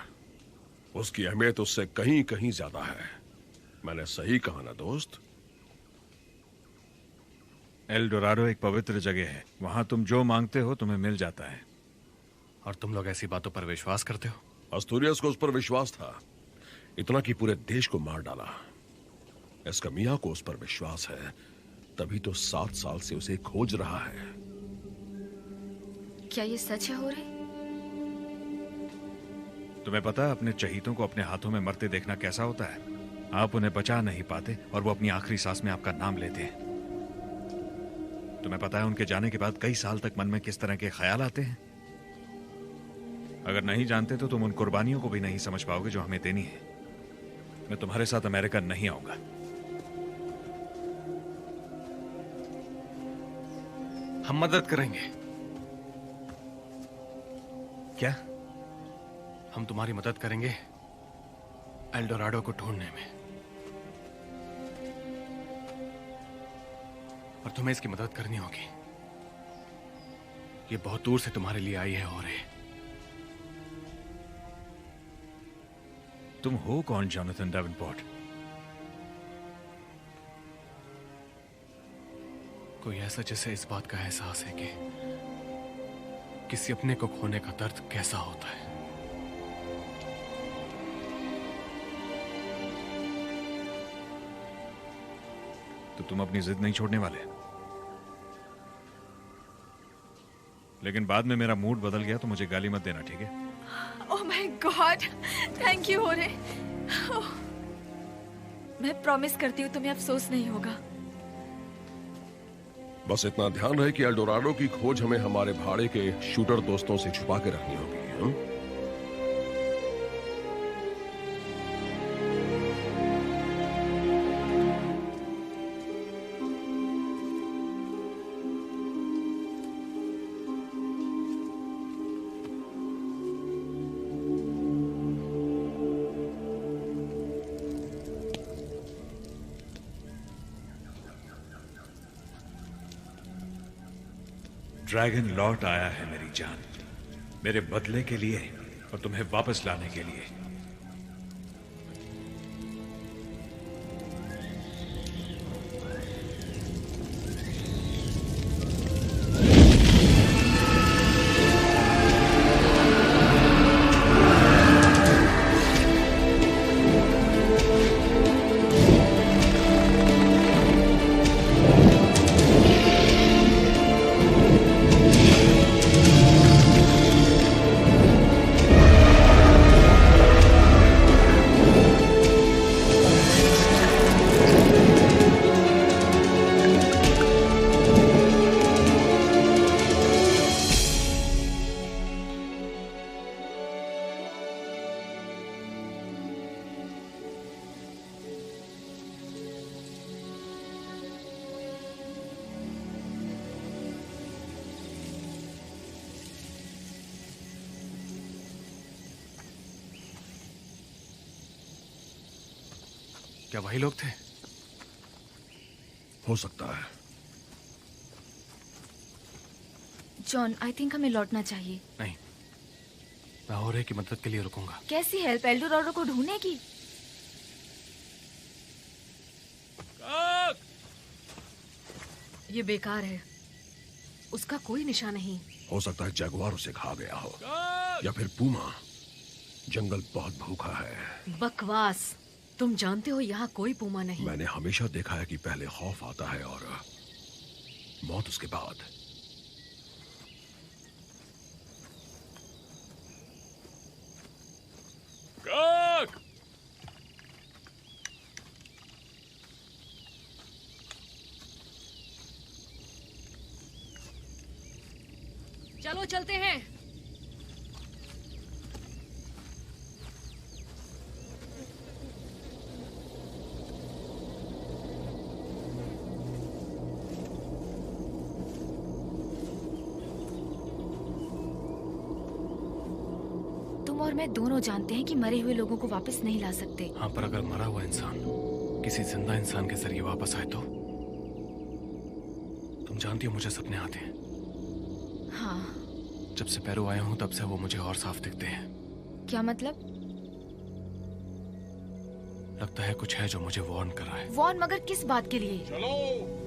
उसकी अहमियत उससे कहीं कहीं ज्यादा है। मैंने सही कहा ना दोस्त? एल डोराडो एक पवित्र जगह है। वहां तुम जो मांगते हो तुम्हें मिल जाता है। और तुम लोग ऐसी बातों पर विश्वास करते हो? एस्टोरियस को उस पर विश्वास था, इतना कि पूरे देश को मार डाला। एस्कमिया को उस पर विश्वास है, तभी तो 7 साल से उसे खोज रहा है। क्या ये सच है हो रहे? तुम्हें पता है अपने चहीतों को अपने हाथों में मरते देखना कैसा होता है? आप उन्हें बचा नहीं पाते और वो अपनी आखिरी सांस में आपका नाम लेते हैं। तुम्हें पता है उनके जाने के बाद कई साल तक मन में किस तरह के ख्याल आते हैं? अगर नहीं जानते तो तुम उन कुर्बानियों को भी नहीं समझ पाओगे जो हमें देनी है। मैं तुम्हारे साथ अमेरिका नहीं आऊंगा। हम मदद करेंगे। क्या? हम तुम्हारी मदद करेंगे एल डोराडो को ढूंढने में, और तुम्हें इसकी मदद करनी होगी। ये बहुत दूर से तुम्हारे लिए आई है। और तुम हो कौन जॉनथन डेवनपोर्ट? कोई ऐसा जिसे इस बात का एहसास है कि किसी अपने को खोने का दर्द कैसा होता है। तो तुम अपनी जिद नहीं छोड़ने वाले? लेकिन बाद में मेरा मूड बदल गया तो मुझे गाली मत देना, ठीक है? Oh my God, thank you होरे। मैं प्रॉमिस करती हूँ तुम्हें अफसोस नहीं होगा। बस इतना ध्यान रहे कि एल डोराडो की खोज हमें हमारे भाड़े के शूटर दोस्तों से छुपा के रखनी होगी। ड्रैगन लौट आया है मेरी जान, मेरे बदले के लिए और तुम्हें वापस लाने के लिए। क्या वही लोग थे? हो सकता है। जॉन, आई थिंक हमें लौटना चाहिए। नहीं, मैं होरे की मदद के लिए रुकूंगा। कैसी हेल्प? एल्डोराडो को ढूंढने की? ये बेकार है, उसका कोई निशान नहीं। हो सकता है जगुआर उसे खा गया हो, या फिर पूमा। जंगल बहुत भूखा है। बकवास, तुम जानते हो यहाँ कोई पूमा नहीं। मैंने हमेशा देखा है कि पहले खौफ आता है और मौत उसके बाद। चलो चलते हैं। तुम और मैं दोनों जानते हैं कि मरे हुए लोगों को वापस नहीं ला सकते। हाँ, पर अगर मरा हुआ इंसान किसी जिंदा इंसान के जरिए वापस आए तो? तुम जानती हो मुझे सपने आते हैं। हाँ। जब से पैरो आया हूँ तब से वो मुझे और साफ दिखते हैं। क्या मतलब? लगता है कुछ है जो मुझे वार्न कर रहा है। वार्न? मगर किस बात के लिए? चलो।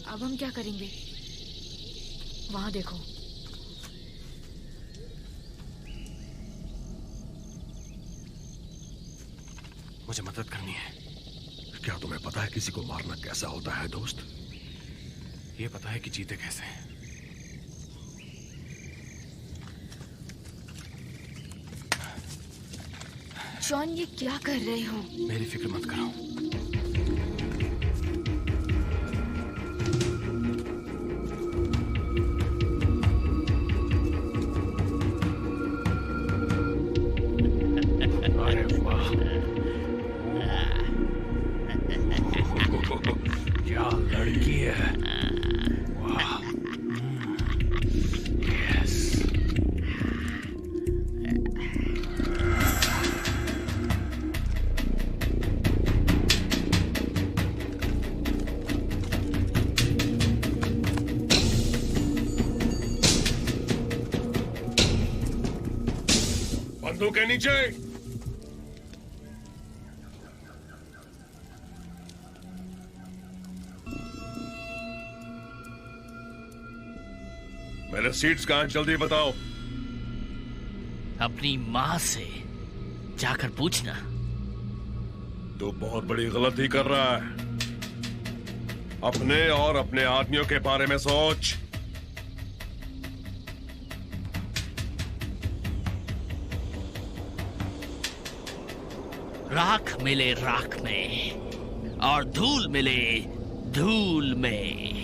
अब हम क्या करेंगे? वहां देखो। मुझे मदद करनी है। क्या तुम्हें पता है किसी को मारना कैसा होता है दोस्त? ये पता है कि जीते कैसे हैं। जॉन, ये क्या कर रहे हो? मेरी फिक्र मत करो। क्या लड़की है। वाह। यस। बंदूक के नीचे। मेरे सीट्स कहाँ हैं? जल्दी बताओ। अपनी माँ से जाकर पूछना। तू बहुत बड़ी गलती कर रहा है। अपने और अपने आदमियों के बारे में सोच। राख मिले राख में, और धूल मिले धूल में।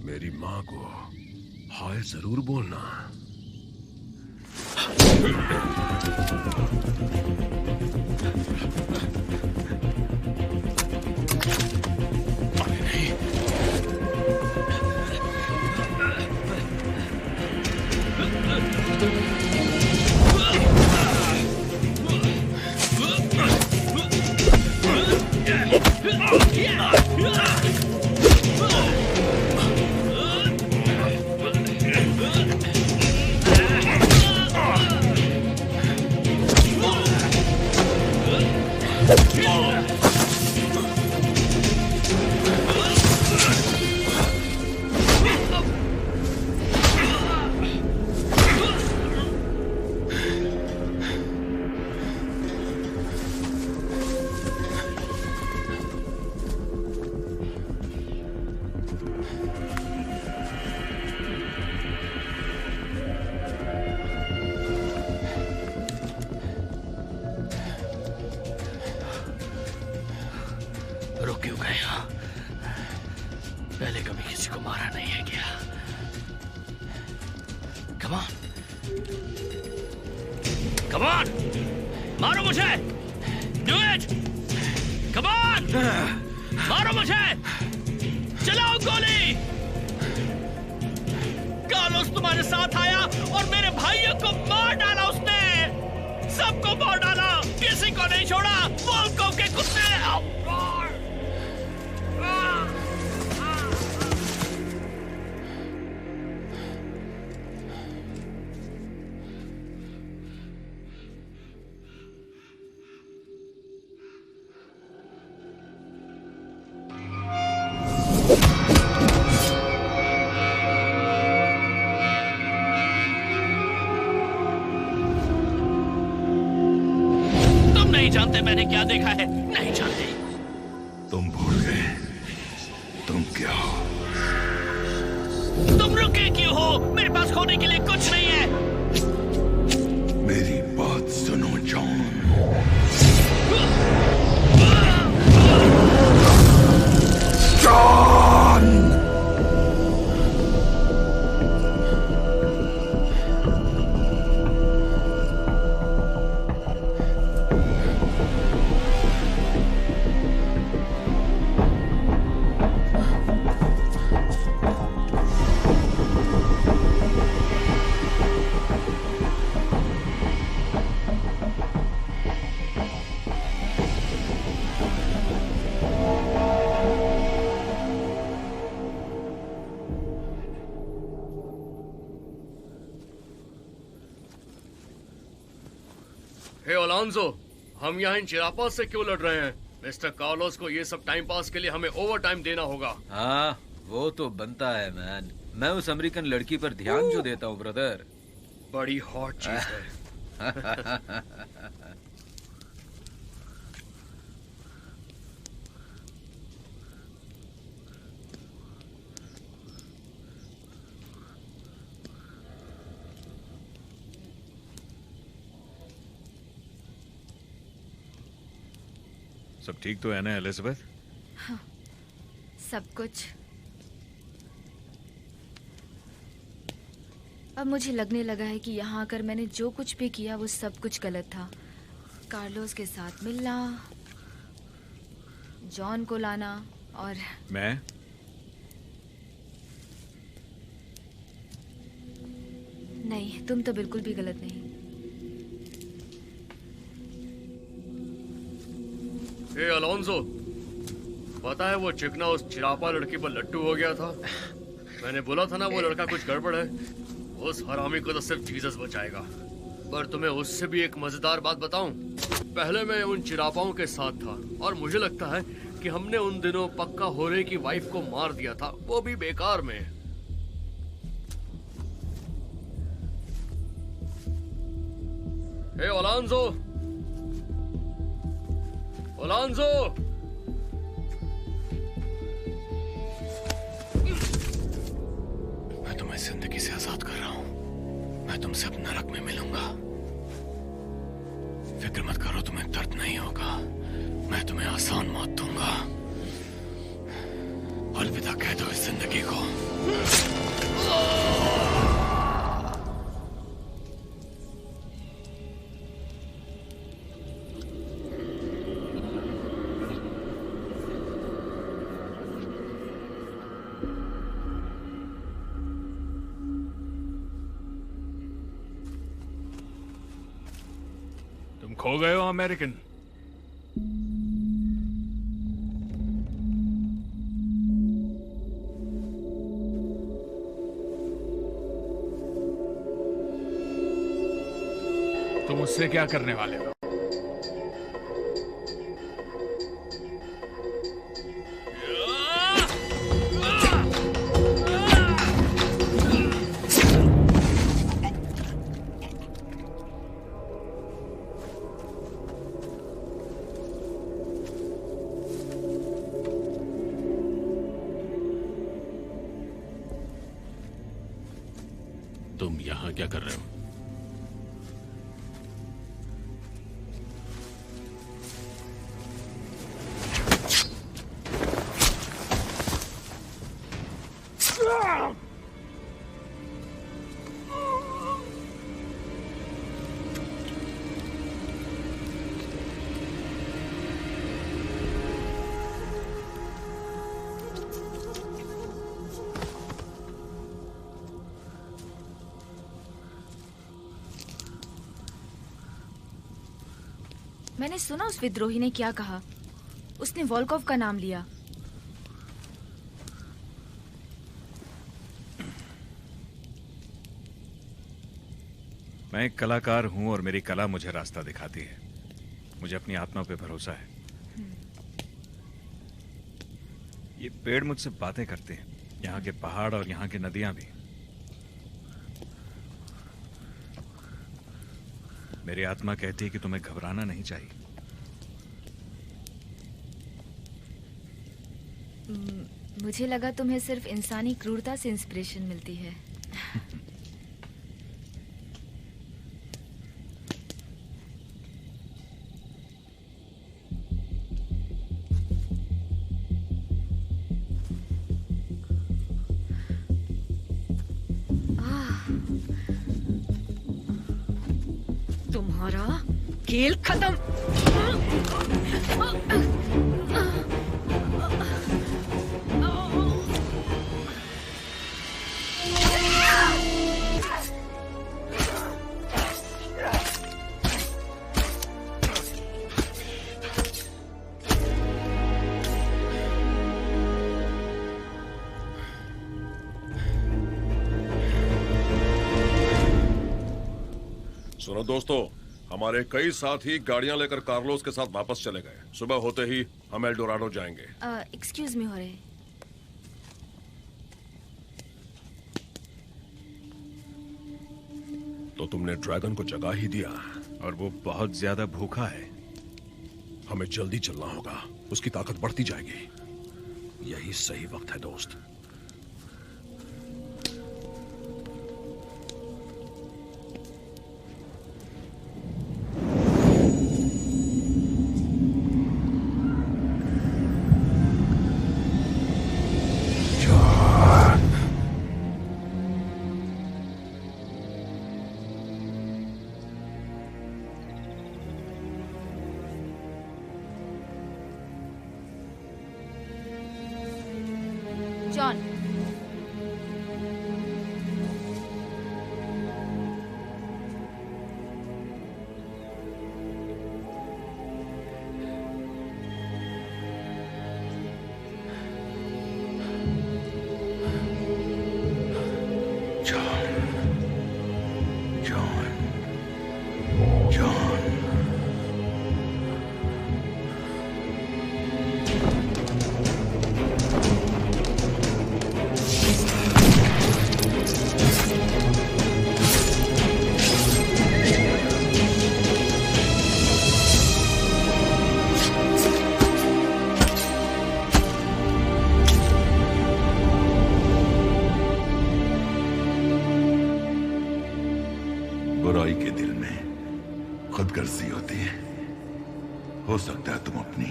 मेरी माँ को हाय जरूर बोलना। मैंने क्या देखा है नहीं जानते। तुम भूल गए तुम क्या हो। तुम रुके क्यों हो? मेरे पास खोने के लिए कुछ नहीं है। मेरी बात सुनो जॉन। जॉन हम यहाँ इन चिरापा से क्यों लड़ रहे हैं? मिस्टर कार्लोस को ये सब टाइम पास के लिए हमें ओवर टाइम देना होगा। हाँ वो तो बनता है मैन। मैं उस अमेरिकन लड़की पर ध्यान जो देता हूँ ब्रदर। बड़ी हॉट चीज है। सब ठीक तो है ना एलिजाबेथ? हाँ, सब कुछ। अब मुझे लगने लगा है कि यहाँ आकर मैंने जो कुछ भी किया वो सब कुछ गलत था। कार्लोस के साथ मिलना, जॉन को लाना और मैं नहीं, तुम तो बिल्कुल भी गलत नहीं। हे अलोंसो, पता है वो चिकना उस चिरापा लड़की पर लट्टू हो गया था। मैंने बोला था ना वो लड़का कुछ गड़बड़ है। उस हरामी को तो सिर्फ जीसस बचाएगा। पर तुम्हें उससे भी एक मजेदार बात बताऊं। पहले मैं उन चिरापाओं के साथ था और मुझे लगता है कि हमने उन दिनों पक्का होरे की वाइफ को मार दिया था, वो भी बेकार में। हे ओलांजो, ओलांजो, से आजाद कर रहा हूं। मैं तुमसे अब नरक में मिलूंगा। फिक्र मत करो, तुम्हें दर्द नहीं होगा। मैं तुम्हें आसान मौत दूंगा। अलविदा कह दो इस जिंदगी को। तुम खो गए हो अमेरिकन। तुम उससे क्या करने वाले हो? तुम यहां क्या कर रहे हो? मैंने सुना उस विद्रोही ने क्या कहा। उसने वॉल्कोव का नाम लिया। मैं एक कलाकार हूं और मेरी कला मुझे रास्ता दिखाती है। मुझे अपनी आत्मा पे भरोसा है। ये पेड़ मुझसे बातें करते हैं, यहाँ के पहाड़ और यहाँ की नदियां भी। मेरी आत्मा कहती है कि तुम्हें घबराना नहीं चाहिए। मुझे लगा तुम्हें सिर्फ इंसानी क्रूरता से इंस्पिरेशन मिलती है। तुम्हारा खेल खत्म। सुनो दोस्तों, हमारे कई साथी गाड़ियां लेकर कार्लोस के साथ वापस चले गए। सुबह होते ही हम एल्डोराडो जाएंगे। एक्सक्यूज मी हो रहे। तो तुमने ड्रैगन को जगा ही दिया, और वो बहुत ज्यादा भूखा है। हमें जल्दी चलना होगा, उसकी ताकत बढ़ती जाएगी। यही सही वक्त है दोस्त। जॉन, खुदगर्जी होती है। हो सकता है तुम अपनी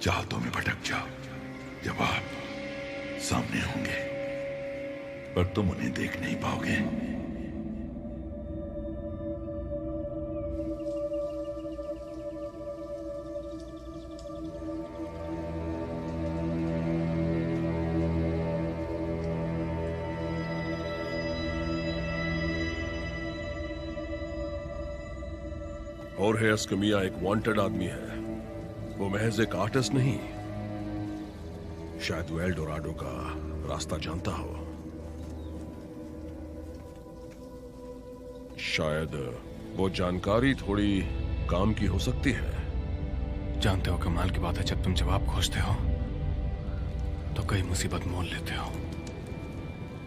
चाहतों में भटक जाओ। जवाब सामने होंगे, पर तुम उन्हें देख नहीं पाओगे। होर्हे एस्कमिया एक वांटेड आदमी है। वो महज एक आर्टिस्ट नहीं, शायद वो एल डोराडो का रास्ता जानता हो। शायद वो जानकारी थोड़ी काम की हो सकती है। जानते हो कमाल की बात है, जब तुम जवाब खोजते हो तो कई मुसीबत मोल लेते हो।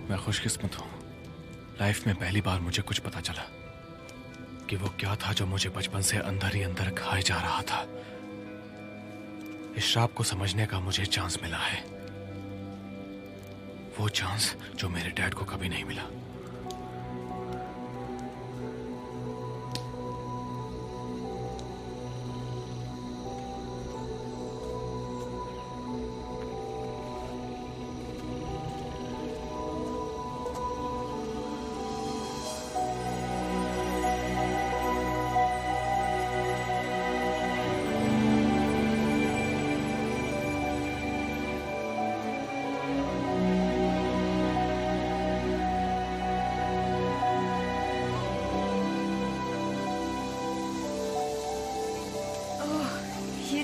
मैं खुशकिस्मत हूं, लाइफ में पहली बार मुझे कुछ पता चला कि वो क्या था जो मुझे बचपन से अंदर ही अंदर खाए जा रहा था। इस श्राप को समझने का मुझे चांस मिला है, वो चांस जो मेरे डैड को कभी नहीं मिला।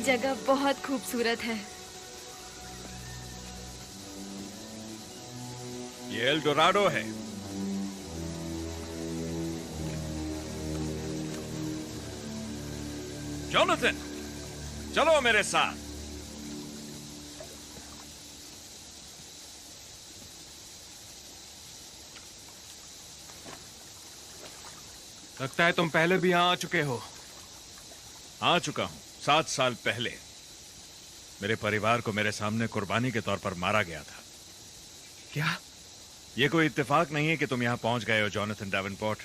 जगह बहुत खूबसूरत है। ये एल डोराडो है। जोनाथन, चलो मेरे साथ। लगता है तुम पहले भी यहां आ चुके हो। आ चुका हूं। 7 साल पहले मेरे परिवार को मेरे सामने कुर्बानी के तौर पर मारा गया था। क्या? यह कोई इत्तेफाक नहीं है कि तुम यहां पहुंच गए हो जोनाथन डेवनपोर्ट।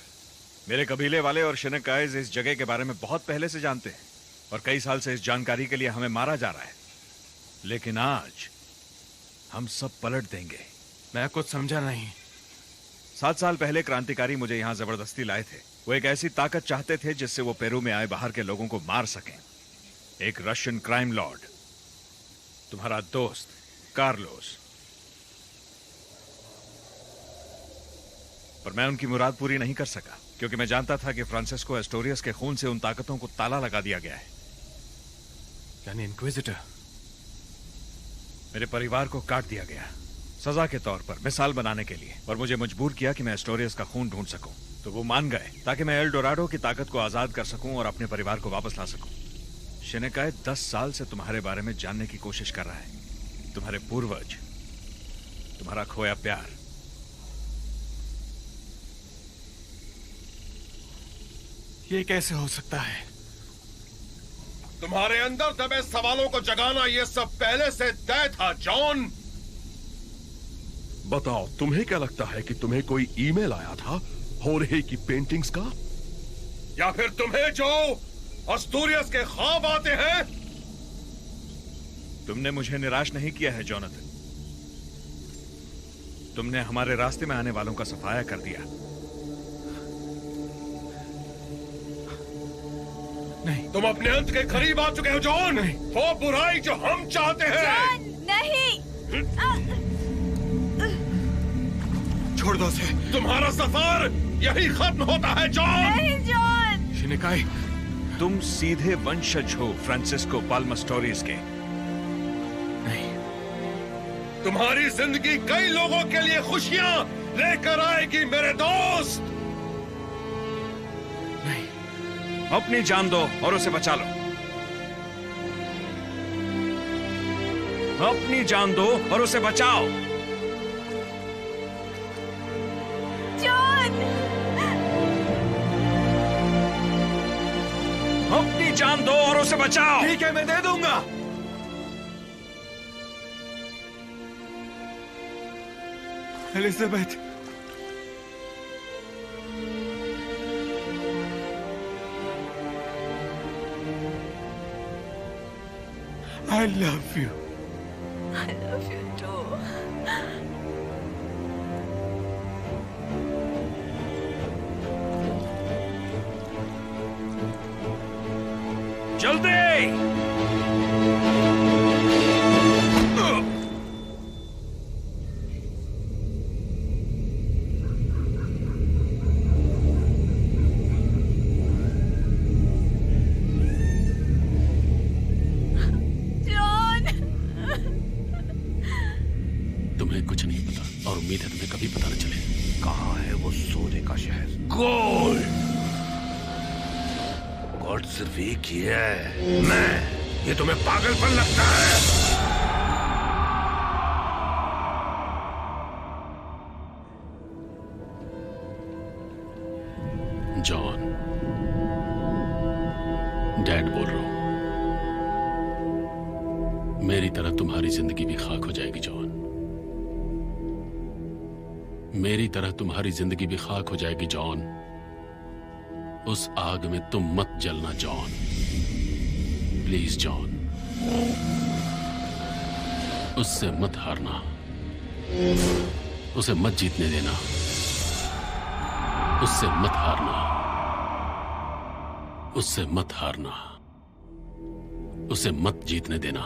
मेरे कबीले वाले और शिनकाइज इस जगह के बारे में बहुत पहले से जानते हैं और कई साल से इस जानकारी के लिए हमें मारा जा रहा है। लेकिन आज हम सब पलट देंगे। मैं कुछ समझा नहीं। 7 साल पहले क्रांतिकारी मुझे यहां जबरदस्ती लाए थे। वो एक ऐसी ताकत चाहते थे जिससे वो पेरू में आए बाहर के लोगों को मार सकें। एक रशियन क्राइम लॉर्ड, तुम्हारा दोस्त कार्लोस। पर मैं उनकी मुराद पूरी नहीं कर सका क्योंकि मैं जानता था कि फ्रांसिस्को एस्टोरियस के खून से उन ताकतों को ताला लगा दिया गया है। यानी इंक्विजिटर। मेरे परिवार को काट दिया गया सजा के तौर पर, मिसाल बनाने के लिए, और मुझे मजबूर किया कि मैं एस्टोरियस का खून ढूंढ सकूं। तो वो मान गए ताकि मैं एल डोराडो की ताकत को आजाद कर सकूं और अपने परिवार को वापस ला सकूं। शिनकाय 10 साल से तुम्हारे बारे में जानने की कोशिश कर रहा है। तुम्हारे पूर्वज, तुम्हारा खोया प्यार। ये कैसे हो सकता है? तुम्हारे अंदर दबे सवालों को जगाना ये सब पहले से तय था जॉन। बताओ, तुम्हें क्या लगता है कि तुम्हें कोई ईमेल आया था होर्हे की पेंटिंग्स का, या फिर तुम्हें जो एस्टोरियस के ख्वाब आते हैं? तुमने मुझे निराश नहीं किया है जोनाथन। तुमने हमारे रास्ते में आने वालों का सफाया कर दिया। नहीं, तुम अपने अंत के करीब आ चुके हो जॉन। वो बुराई जो हम चाहते हैं। जॉन, नहीं। छोड़ दो उसे। तुम्हारा सफर यही खत्म होता है जॉन। नहीं जॉन। शिनकाई, तुम सीधे वंशज हो फ्रांसिस्को पाल्मास्टोरिस के। नहीं, तुम्हारी जिंदगी कई लोगों के लिए खुशियां लेकर आएगी मेरे दोस्त। नहीं, अपनी जान दो और उसे बचा लो। अपनी जान दो और उसे बचाओ। जॉन, अपनी जान दो और उसे बचाओ। ठीक है, मैं दे दूंगा। Elizabeth, I love you. I love you too. जल्दी! तुम्हें कुछ नहीं पता और उम्मीद है तुम्हें कभी पता न चले। कहाँ है वो सोने का शहर? गोल्ड! गॉड सिर्फ एक ही है, मैं। ये तुम्हें पागलपन लगता है? जॉन, डैड बोल रहा हूं। मेरी तरह तुम्हारी जिंदगी भी खाक हो जाएगी जॉन। मेरी तरह तुम्हारी जिंदगी भी खाक हो जाएगी जॉन। उस आग में तुम मत जलना जॉन, प्लीज जॉन। उससे मत हारना, उसे मत जीतने देना। उससे मत हारना, उससे मत हारना, उसे मत जीतने देना।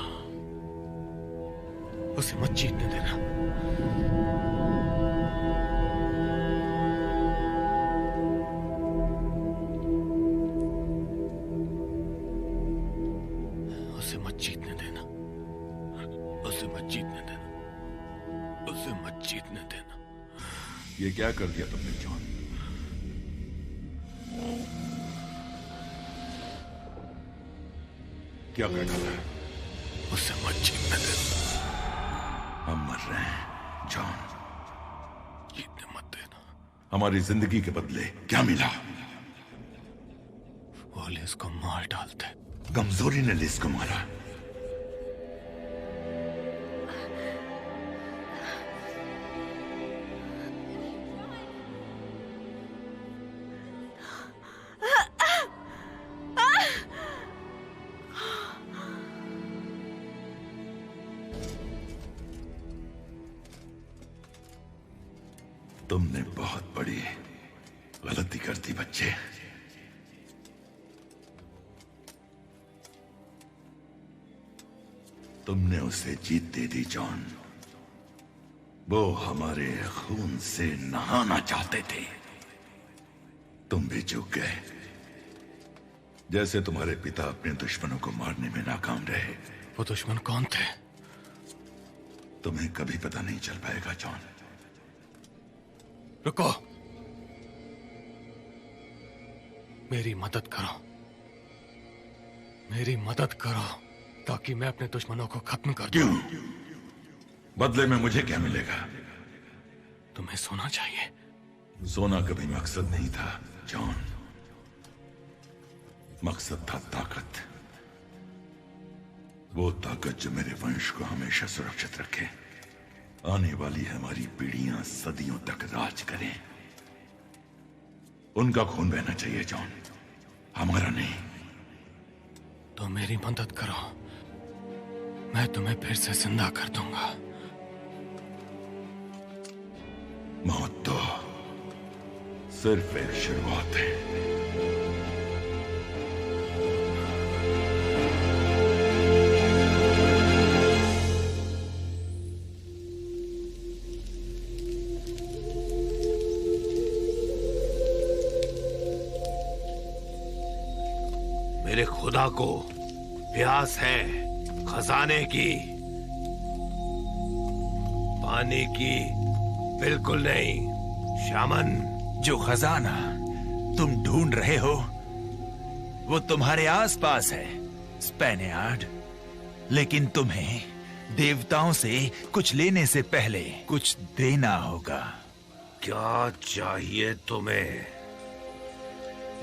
उसे मत जीतने देना। उसे मत जीतने देना। उसे मत जीतने देना। उसे मत जीतने देना। ये क्या कर दिया तुमने जॉन? क्या कर डाला है? उसे मत जीतने देना। हम मर रहे हैं जॉन। जीतने मत देना। हमारी जिंदगी के बदले क्या मिला? वो लिस को मार डालते। कमजोरी ने लिस को मारा। तुमने बहुत बड़ी गलती कर दी बच्चे। तुमने उसे जीत दे दी जॉन। वो हमारे खून से नहाना चाहते थे। तुम भी चूक गए, जैसे तुम्हारे पिता अपने दुश्मनों को मारने में नाकाम रहे। वो दुश्मन कौन थे? तुम्हें कभी पता नहीं चल पाएगा जॉन। रुको, मेरी मदद करो। मेरी मदद करो ताकि मैं अपने दुश्मनों को खत्म कर दूं। क्यों? बदले में मुझे क्या मिलेगा? तुम्हें सोना चाहिए। सोना कभी मकसद नहीं था जॉन। मकसद था ताकत। वो ताकत जो मेरे वंश को हमेशा सुरक्षित रखे। आने वाली हमारी पीढ़ियां सदियों तक राज करें। उनका खून बहना चाहिए जॉन, हमारा नहीं। तो मेरी मदद करो, मैं तुम्हें फिर से जिंदा कर दूंगा। मौत तो सिर्फ एक शुरुआत है। मेरे खुदा को प्यास है खजाने की, पानी की बिल्कुल नहीं। शामन, जो खजाना तुम ढूंढ रहे हो वो तुम्हारे आसपास है स्पेनियार्ड, लेकिन तुम्हें देवताओं से कुछ लेने से पहले कुछ देना होगा। क्या चाहिए तुम्हें?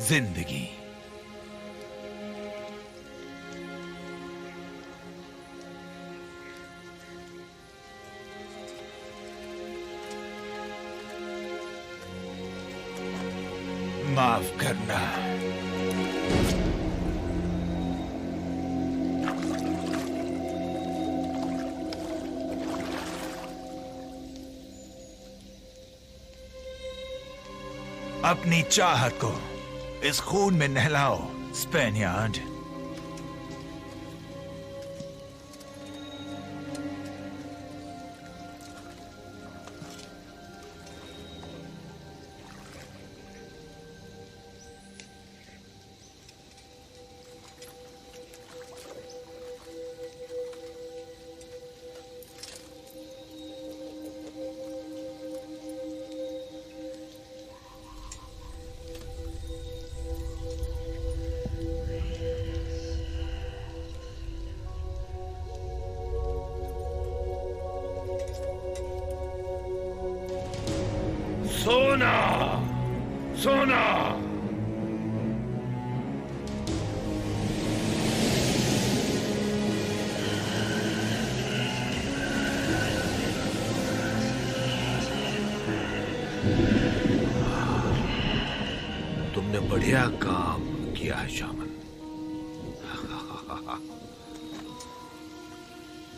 जिंदगी। माफ करना। अपनी चाहत को इस खून में नहलाओ, स्पेनियार्ड। सोना, सोना। तुमने बढ़िया काम किया है शामन।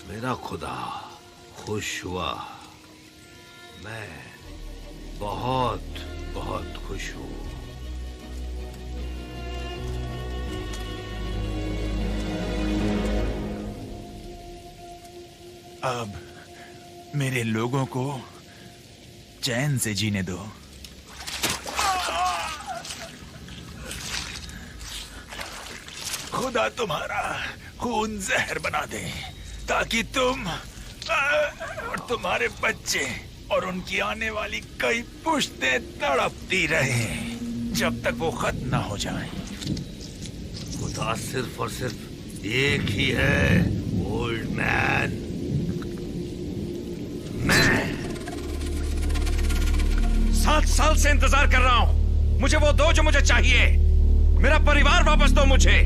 मेरा खुदा खुश हुआ। मैं बहुत बहुत खुश हूं। अब मेरे लोगों को चैन से जीने दो। खुदा तुम्हारा खून जहर बना दे ताकि तुम और तुम्हारे बच्चे और उनकी आने वाली कई पुश्तें तड़पती रहें जब तक वो खत्म ना हो जाए। खुदा सिर्फ और सिर्फ एक ही है, ओल्ड मैन। मैं 7 साल से इंतजार कर रहा हूं। मुझे वो दो जो मुझे चाहिए। मेरा परिवार वापस दो मुझे।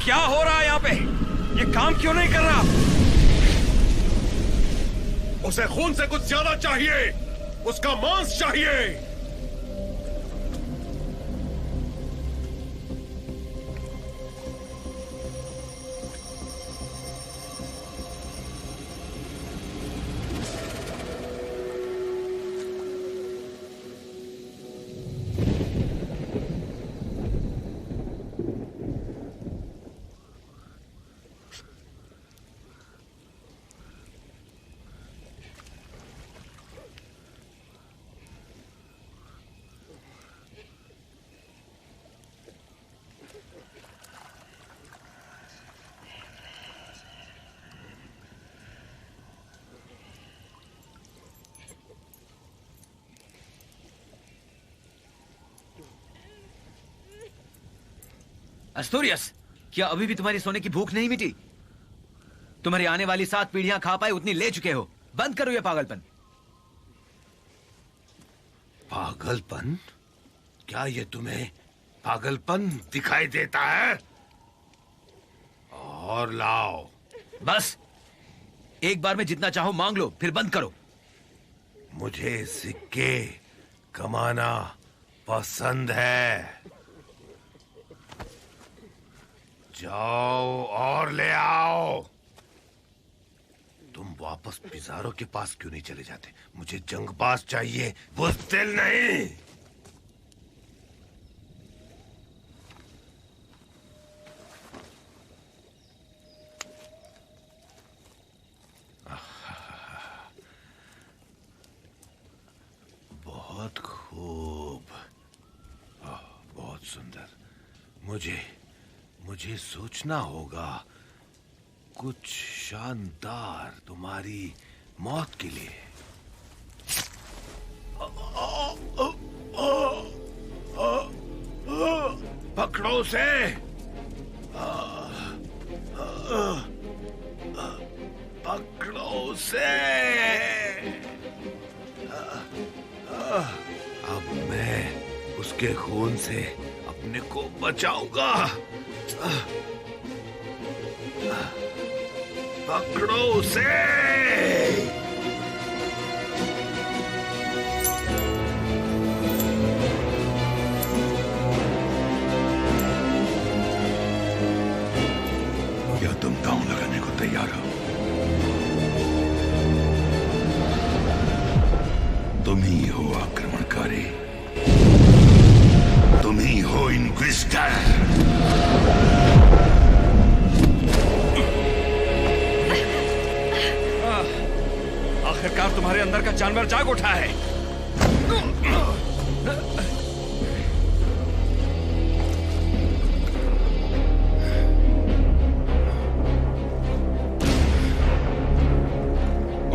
क्या हो रहा है यहाँ पे? ये काम क्यों नहीं कर रहा? उसे खून से कुछ ज्यादा चाहिए। उसका मांस चाहिए। एस्तोरियस, क्या अभी भी तुम्हारी सोने की भूख नहीं मिटी? तुम्हारी आने वाली 7 पीढ़ियां खा पाए उतनी ले चुके हो। बंद करो ये पागलपन। पागलपन? क्या ये तुम्हें पागलपन दिखाई देता है? और लाओ। बस एक बार में जितना चाहो मांग लो, फिर बंद करो। मुझे सिक्के कमाना पसंद है। जाओ और ले आओ। तुम वापस पिज़ारो के पास क्यों नहीं चले जाते? मुझे जंगबाज चाहिए, बुज़दिल नहीं। सुंदर। मुझे सोचना होगा कुछ शानदार तुम्हारी मौत के लिए। पकड़ो उसे। पकड़ो उसे। अब मैं उसके खून से अपने को बचाऊंगा। पकड़ो उसे। क्या तुम दांव लगाने को तैयार हो? तुम ही हो आक्रमणकारी, तुम ही हो इन्क्विजिटर। आखिरकार तुम्हारे अंदर का जानवर जाग उठा है।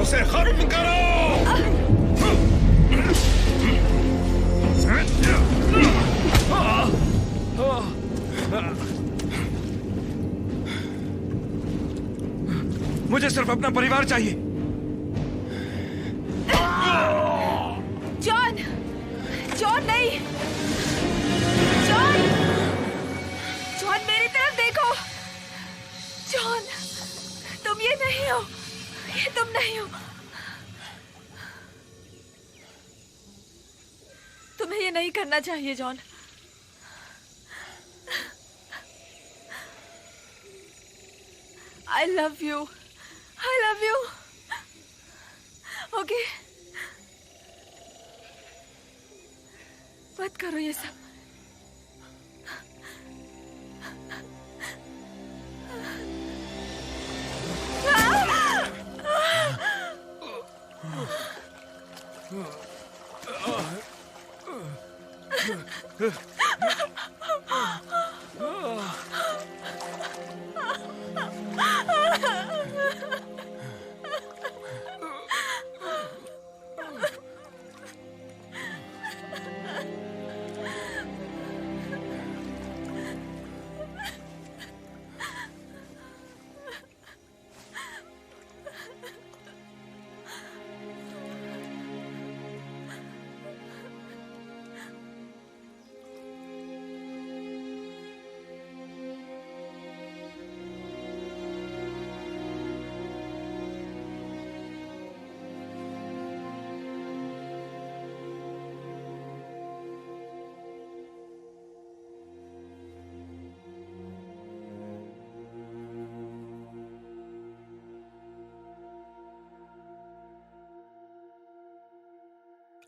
उसे खत्म करो। मुझे सिर्फ अपना परिवार चाहिए। जॉन, जॉन नहीं, जॉन, जॉन मेरी तरफ देखो। जॉन, तुम ये नहीं हो, ये तुम नहीं हो। तुम्हें ये नहीं करना चाहिए John. I love you. I love you. Okay. मत करो ये सब।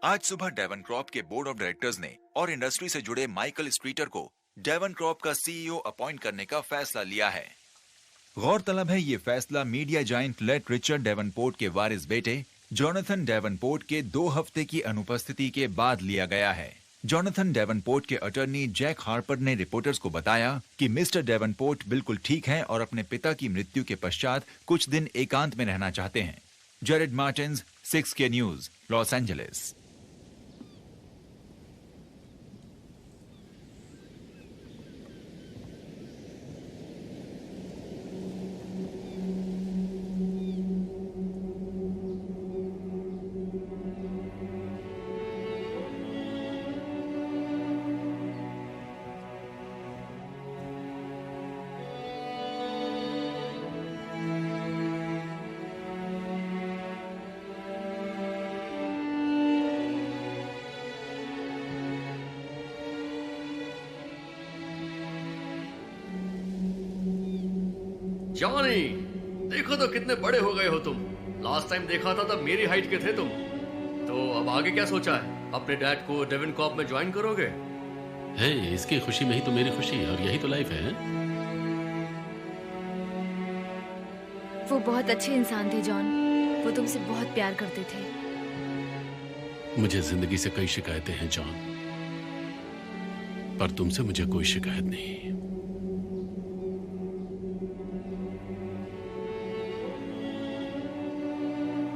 आज सुबह डेवनक्रॉप के बोर्ड ऑफ डायरेक्टर्स ने और इंडस्ट्री से जुड़े माइकल स्ट्रीटर को डेवनक्रॉप का सीईओ अपॉइंट करने का फैसला लिया है। गौरतलब है ये फैसला media giant late Richard Davenport के वारिस बेटे जोनाथन डेवनपोर्ट के 2 हफ्ते की अनुपस्थिति के बाद लिया गया है। जोनाथन डेवनपोर्ट के अटॉर्नी जैक हार्पर ने रिपोर्टर्स को बताया कि मिस्टर डेवनपोर्ट बिल्कुल ठीक हैं और अपने पिता की मृत्यु के पश्चात कुछ दिन एकांत में रहना चाहते हैं। Jared Martins, 6K news, Los Angeles. Johnny, देखो तो कितने बड़े हो गए हो तुम। लास्ट टाइम देखा था तब मेरी हाइट के थे तुम। तो अब आगे क्या सोचा है? अपने डैड को डेवनक्रॉप में ज्वाइन करोगे? है, इसकी खुशी में ही तो मेरी खुशी है, और यही तो लाइफ है। वो बहुत अच्छे इंसान थे जॉन, वो तुमसे बहुत प्यार करते थे। मुझे जिंदगी से कई शिकायतें हैं जॉन, पर तुमसे मुझे कोई शिकायत नहीं।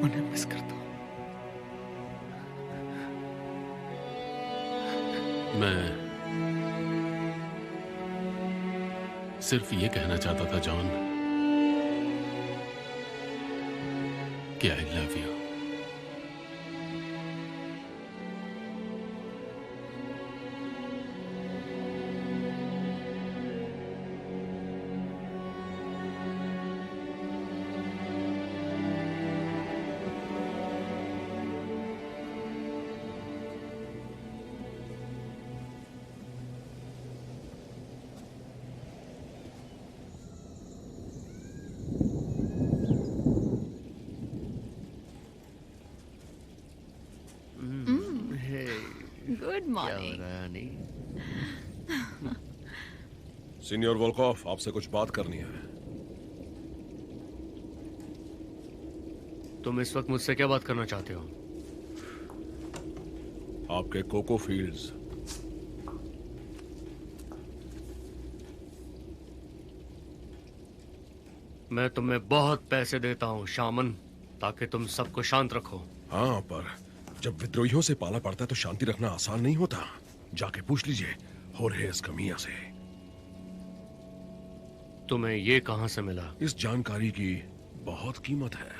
उन्हें मिस करता हूं। मैं सिर्फ ये कहना चाहता था जॉन कि I love you. Good morning. Senior Volkoff, आपसे कुछ बात करनी है। तुम इस वक्त मुझसे क्या बात करना चाहते हो? आपके कोको फील्ड्स। मैं तुम्हें बहुत पैसे देता हूँ शामन, ताकि तुम सबको शांत रखो। हाँ, पर जब विद्रोहियों से पाला पड़ता है तो शांति रखना आसान नहीं होता। जाके पूछ लीजिए होर्हे एस्कमिया से। तुम्हें ये कहां से मिला? इस जानकारी की बहुत कीमत है।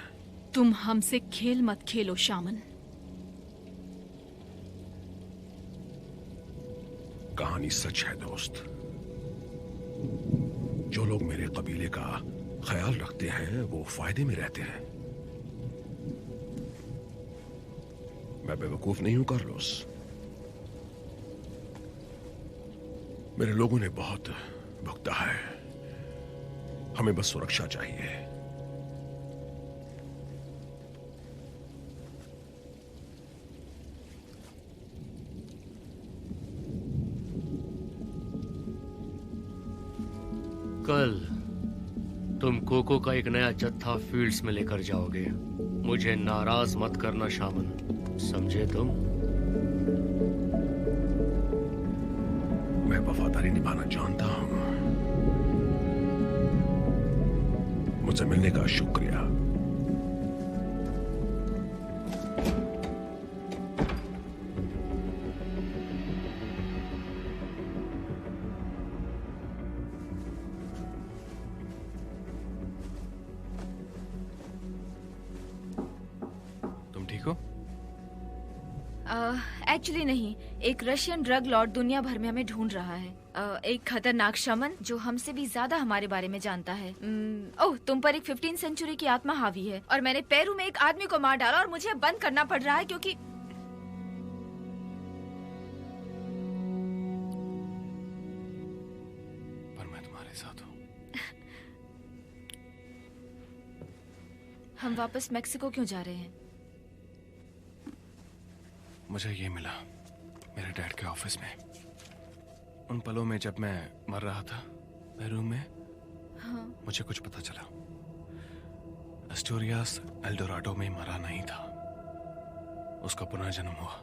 तुम हमसे खेल मत खेलो शामन। कहानी सच है दोस्त। जो लोग मेरे कबीले का ख्याल रखते हैं वो फायदे में रहते हैं। मैं बेवकूफ नहीं हूं कार्लोस। मेरे लोगों ने बहुत भुगता है। हमें बस सुरक्षा चाहिए। कल तुम कोको का एक नया जत्था फील्ड्स में लेकर जाओगे। मुझे नाराज मत करना शामन, समझे तुम? मैं वफादारी निभाना जानता हूं। मुझसे मिलने का शुक्रिया। तुम ठीक हो? एक्चुअली नहीं, एक रशियन ड्रग लॉर्ड दुनिया भर में हमें ढूंढ रहा है। एक खतरनाक शमन जो हमसे भी ज्यादा हमारे बारे में जानता है। ओह, तुम पर एक 15th सेंचुरी की आत्मा हावी है और मैंने पेरू में एक आदमी को मार डाला और मुझे बंद करना पड़ रहा है क्योंकि पर मैं तुम्हारे साथ हूँ। हम वापस मेक्सिको क्यों जा रहे हैं? मुझे ये मिला मेरे डैड के ऑफिस में, उन पलों में जब मैं मर रहा था पेरू में। हाँ। मुझे कुछ पता चला। एस्टोरियास एल्डोराडो में मरा नहीं था, उसका पुनर्जन्म हुआ।